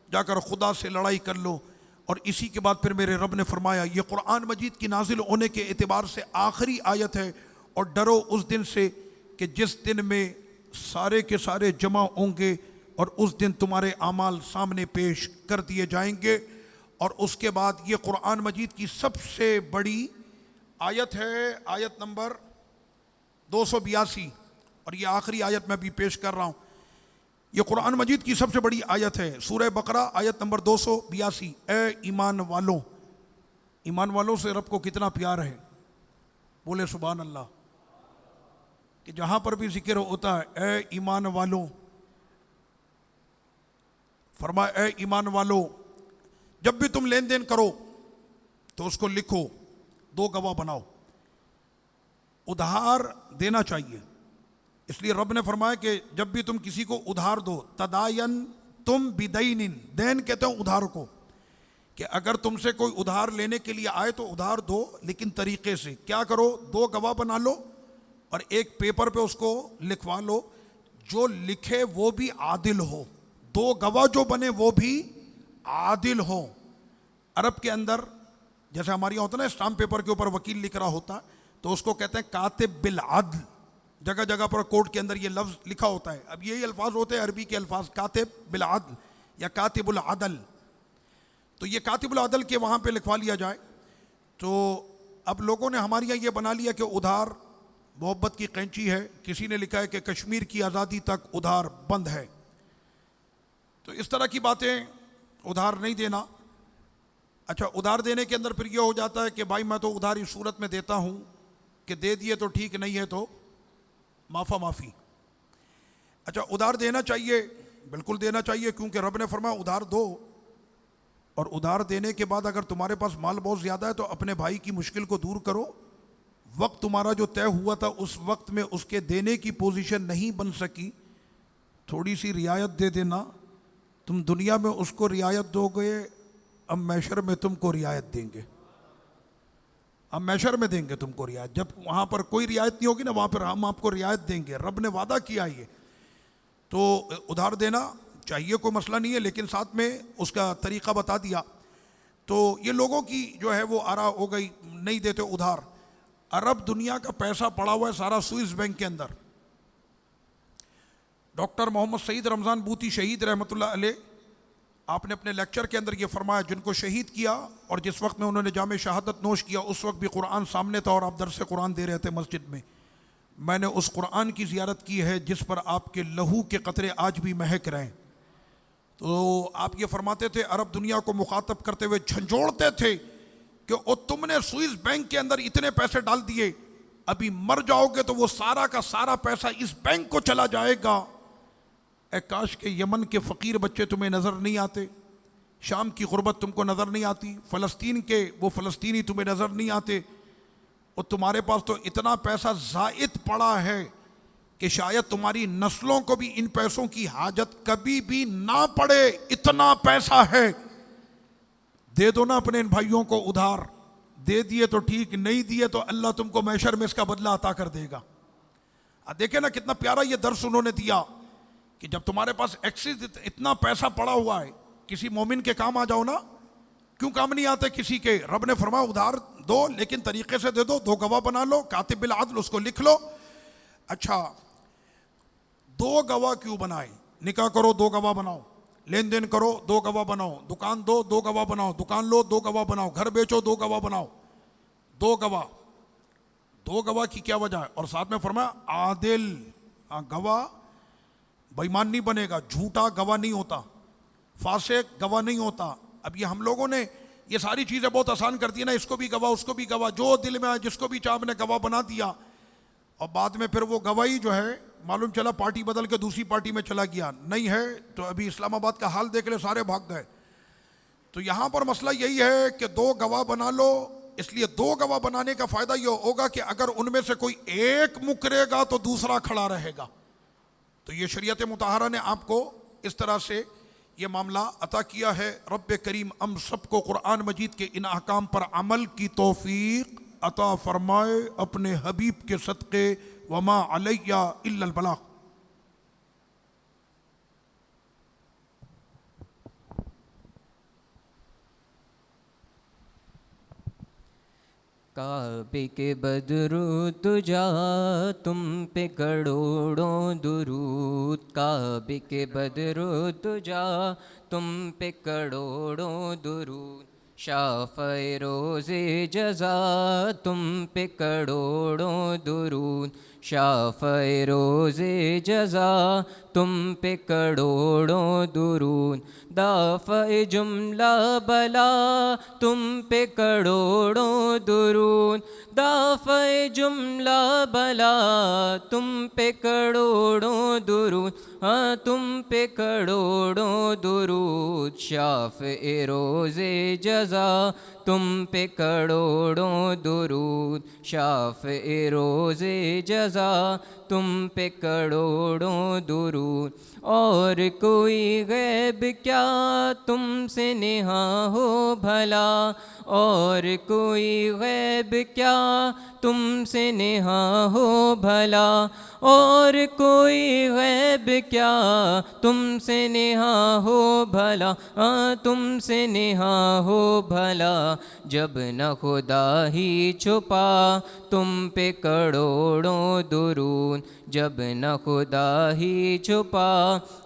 जाकर खुदा से लड़ाई कर लो। और इसी के बाद फिर मेरे रब ने फरमाया ये कुरान मजीद की नाजिल होने के एतबार से आखिरी आयत है। और डरो उस दिन से कि जिस दिन में सारे के सारे जमा होंगे और उस दिन तुम्हारे आमाल सामने पेश कर दिए जाएंगे। और उसके बाद ये कुरान मजीद की सबसे बड़ी आयत है, आयत नंबर 282, और ये आखिरी आयत मैं भी पेश कर रहा हूँ। ये कुरान मजीद की सबसे बड़ी आयत है, सूरह बकरा आयत नंबर 282। ए ईमान वालों, ईमान वालों से रब को कितना प्यार है, बोले सुभान अल्लाह। कि जहाँ पर भी जिक्र होता है ए ईमान वालों, फरमाया ए ईमान वालों जब भी तुम लेन देन करो तो उसको लिखो, 2 गवाह बनाओ। उधार देना चाहिए, इसलिए रब ने फरमाया कि जब भी तुम किसी को उधार दो, तदायन तुम बिदैनिन, दैन कहते हैं उधार को, कि अगर तुमसे कोई उधार लेने के लिए आए तो उधार दो, लेकिन तरीके से क्या करो, 2 गवाह बना लो और एक पेपर पे उसको लिखवा लो, जो लिखे वो भी आदिल हो, 2 गवाह जो बने वो भी आदिल हो। अरब के अंदर जैसे हमारे यहाँ होता है ना, स्टाम्प पेपर के ऊपर वकील लिख रहा होता तो उसको कहते हैं कातिब बिल अदल। जगह जगह पर कोर्ट के अंदर ये लफ्ज़ लिखा होता है। अब यही अल्फाज होते हैं अरबी के अल्फाज, कातिब बिल अदल या कातिबुल अदल। तो ये कातिबुल अदल के वहाँ पे लिखवा लिया जाए। तो अब लोगों ने हमारे यहाँ ये बना लिया कि उधार मोहब्बत की कैंची है। किसी ने लिखा है कि कश्मीर की आज़ादी तक उधार बंद है। तो इस तरह की बातें, उधार नहीं देना। अच्छा, उधार देने के अंदर फिर ये हो जाता है कि भाई मैं तो उधार इस सूरत में देता हूँ कि दे दिए तो ठीक, नहीं है तो माफ़ा माफ़ी। अच्छा, उधार देना चाहिए, बिल्कुल देना चाहिए, क्योंकि रब ने फरमाया उधार दो। और उधार देने के बाद अगर तुम्हारे पास माल बहुत ज़्यादा है तो अपने भाई की मुश्किल को दूर करो। वक्त तुम्हारा जो तय हुआ था उस वक्त में उसके देने की पोजीशन नहीं बन सकी, थोड़ी सी रियायत दे देना। तुम दुनिया में उसको रियायत दोगे, अब मैशर में तुमको रियायत देंगे। अब मैशर में देंगे तुमको रियायत। जब वहाँ पर कोई रियायत नहीं होगी ना, वहाँ पर हम आपको रियायत देंगे। रब ने वादा किया ये। तो उधार देना चाहिए, कोई मसला नहीं है, लेकिन साथ में उसका तरीक़ा बता दिया। तो ये लोगों की जो है वो आरा हो गई, नहीं देते उधार। अरब दुनिया का पैसा पड़ा हुआ है सारा स्विस बैंक के अंदर। डॉक्टर मोहम्मद सईद रमज़ान बूती शहीद रहमतुल्लाह अलैह, आपने अपने लेक्चर के अंदर ये फरमाया, जिनको शहीद किया और जिस वक्त में उन्होंने जामे शहादत नोश किया उस वक्त भी कुरान सामने था और आप दरस कुरान दे रहे थे मस्जिद में। मैंने उस कुरान की ज़ियारत की है जिस पर आपके लहू के कतरे आज भी महक रहे हैं। तो आप ये फरमाते थे, अरब दुनिया को मुखातब करते हुए झंझोड़ते थे कि ओ तुमने स्विस बैंक के अंदर इतने पैसे डाल दिए, अभी मर जाओगे तो वो सारा का सारा पैसा इस बैंक को चला जाएगा। ए काश के यमन के फ़कीर बच्चे तुम्हें नज़र नहीं आते, शाम की गुर्बत तुमको नज़र नहीं आती, फ़लस्तीन के वो फ़लस्तीनी तुम्हें नज़र नहीं आते। और तुम्हारे पास तो इतना पैसा ज़ायद पड़ा है कि शायद तुम्हारी नस्लों को भी इन पैसों की हाजत कभी भी ना पड़े, इतना पैसा है। दे दो ना अपने इन भाइयों को उधार, दे दिए तो ठीक, नहीं दिए तो अल्लाह तुमको मैशर में इसका बदला अता कर देगा। देखे ना कितना प्यारा ये दर्स उन्होंने दिया कि जब तुम्हारे पास एक्सेस इतना पैसा पड़ा हुआ है, किसी मोमिन के काम आ जाओ ना, क्यों काम नहीं आते किसी के। रब ने फरमाया उधार दो लेकिन तरीके से दे दो, दो गवाह बना लो, कातिब बिल आदल, उसको लिख लो। अच्छा, दो गवाह क्यों बनाए? निकाह करो दो गवाह बनाओ, लेन देन करो दो गवाह बनाओ, दुकान दो दो गवाह बनाओ, दुकान लो दो गवाह बनाओ, घर बेचो दो गवाह बनाओ, दो गवाह। दो गवाह की क्या वजह है? और साथ में फरमाया आदिल, गवाह बेईमान नहीं बनेगा, झूठा गवाह नहीं होता, फासिक गवाह नहीं होता। अब ये हम लोगों ने ये सारी चीज़ें बहुत आसान कर दी ना, इसको भी गवाह उसको भी गवाह, जो दिल में आया जिसको भी चाह ने गवाह बना दिया। और बाद में फिर वो गवाही जो है मालूम चला पार्टी बदल के दूसरी पार्टी में चला गया, नहीं है तो अभी इस्लामाबाद का हाल देख ले, सारे भाग गए। तो यहाँ पर मसला यही है कि दो गवाह बना लो। इसलिए दो गवाह बनाने का फायदा ये होगा कि अगर उनमें से कोई एक मुकरेगा तो दूसरा खड़ा रहेगा। तो ये शरीयत मुताहरा ने आपको इस तरह से ये मामला अता किया है। रब्बे करीम हम सबको कुरान मजीद के इन अहकाम पर अमल की तौफीक अता फरमाए अपने हबीब के सदक़े। वमा अलैया इल्लल बलाग। काबे के बदरू तुझा तुम पे करोड़ों दुरूद, काबे के बदरू तुझा तुम पे करोड़ों दुरूद, शाफ़े रोज़े जज़ा तुम पे करोड़ों दुरूद, शाफ़े रोज़े जज़ा तुम पे करोड़ों दुरूद, दाफ़े जुमला बला तुम पे करोड़ों दुरूद, दाफ़े जुमला बला तुम पे करोड़ों दुरूद, हाँ तुम पे करोड़ों दुरूद, शाफ़े रोज़े जज़ा तुम पे करोड़ों दुरूद, शाफ़े रोज़े जज़ा तुम पे करोड़ों दुरूद। और कोई गैब क्या तुमसे नेहा हो भला, और कोई गैब क्या तुमसे नेहा हो भला, और कोई गैब क्या तुमसे नेहा हो भला, हाँ तुमसे नेहा हो भला, जब न खुदा ही छुपा तुम पे करोड़ों दुरूद, जब न खुदा ही छुपा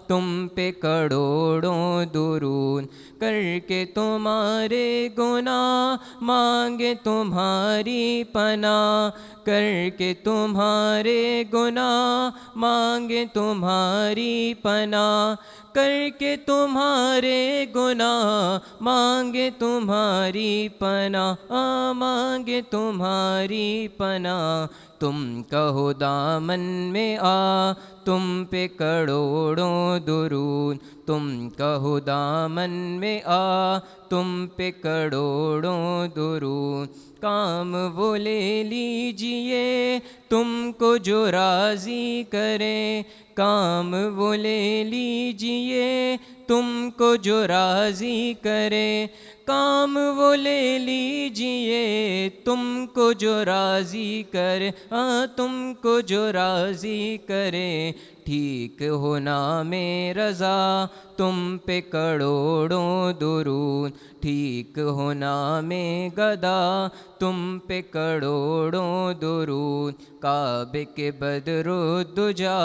तुम पे करोड़ों दुरूद, करके तुम्हारे गुनाह मांगे तुम्हारी पनाह, करके तुम्हारे गुनाह मांगे तुम्हारी पनाह, करके तुम्हारे गुनाह मांगे तुम्हारी पनाह, मांगे तुम्हारी पनाह, तुम कहो दामन में आ तुम पे करोड़ों दुरूद, तुम कहो दामन में आ तुम पे करोड़ों दुरूद, काम वो ले लीजिए तुमको जो राज़ी करें, काम वो ले लीजिए तुमको जो राज़ी करें, काम वो ले लीजिए तुमको जो राज़ी करे, हाँ तुमको जो राज़ी करे, ठीक होना में रज़ा तुम पे करोड़ों दुरूद, ठीक होना में गदा तुम पे करोड़ों दुरूद, काबे के बदरुद्दुजा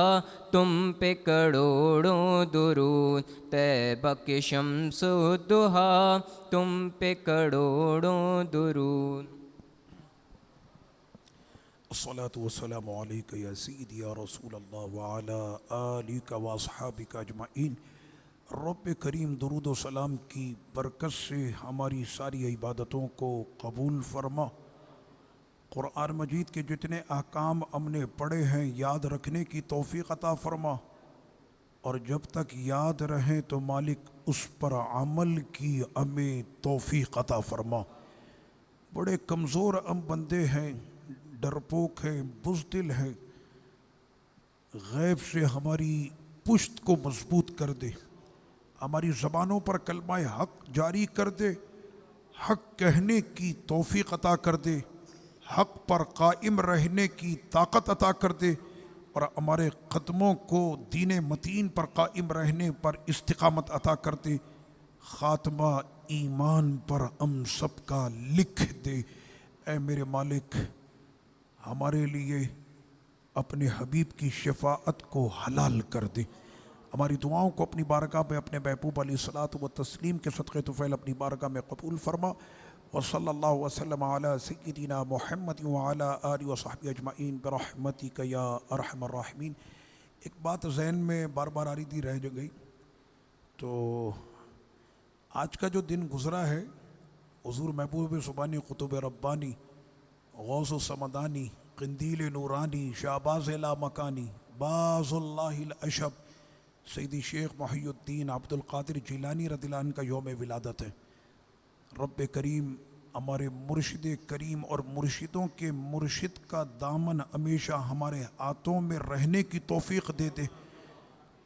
तुम पे करोड़ों दुरूद, तैबा के शम्सुद्दुहा तुम पे करोड़ों दुरूद। अस्सलातु वस्सलामु अलैका या सय्यदी या रसूल अल्लाह व अला आलिका व अस्हाबिका अजमाइन। रब्बे करीम दुरूद व सलाम की बरकत से हमारी सारी इबादतों को कबूल फरमा। कुरान मजीद के जितने अहकाम हमने पढ़े हैं याद रखने की तौफीक अता फरमा, और जब तक याद रहें तो मालिक उस पर अमल की हमें तौफीक अता फरमा। बड़े कमज़ोर हम बंदे हैं, डरपोक हैं, बुज़दिल हैं, गैब से हमारी पुश्त को मजबूत कर दे, हमारी ज़बानों पर कलमा हक जारी कर दे, हक कहने की तौफीक अता कर दे, हक पर कायम रहने की ताकत अता कर दे और हमारे कदमों को दीन मतीन पर कायम रहने पर इस्तिकामत अता कर दे, ख़ात्मा ईमान पर हम सब का लिख दे। ऐ मेरे मालिक, हमारे लिए अपने हबीब की शफाअत को हलाल कर दे, हमारी दुआओं को अपनी बारगाह में अपने महबूब अलैहिस्सलात व तस्लीम के सदक़े तुफ़ैल अपनी बारगाह में कबूल फरमा। व सल्लल्लाहु वसल्लम अला सय्यिदिना मुहम्मद व अला आलिहि व सहबिहि अजमईन बिरहमतिक या अरहमर राहिमीन। एक बात जहन में बार बार आ रही थी, रह गई। तो आज का जो दिन गुज़रा है, हुज़ूर महबूब सुबानी कुतुब रब्बानी गौस समदानी क़िंदील नूरानी शाहबाज़ ला मकानी बाज़ुल्लाहिल अशब सैयदी शेख मुहियुद्दीन अब्दुल क़ादिर जिलानी रदियल्लाहु अन्हु का यौम विलादत है। रब्बे करीम हमारे मुर्शिद करीम और मुर्शिदों के मुर्शिद का दामन हमेशा हमारे हाथों में रहने की तौफीक दे दे।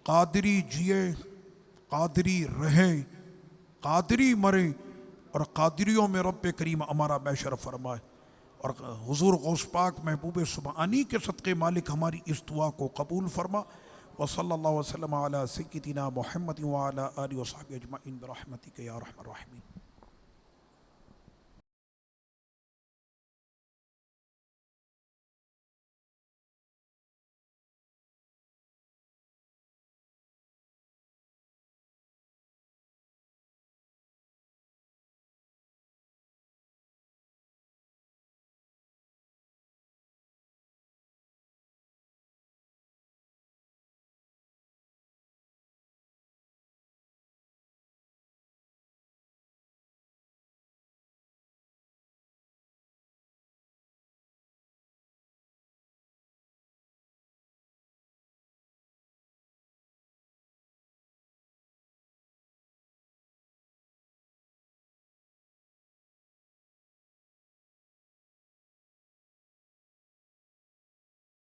कादरी जिए, कादरी रहे, कादरी मरे और कादरियों में रब्बे करीम हमारा बैशर फरमाए। और हुजूर गौस पाक महबूब सुबहानी के सदक़े मालिक हमारी इस दुआ को कबूल फरमा। व सल्लल्लाहु वसल्लम अला सय्यिदिना मुहम्मद व अला आलिहि व सहबिहि अजमईन बिरहमतिक या अरहमर राहिमीन।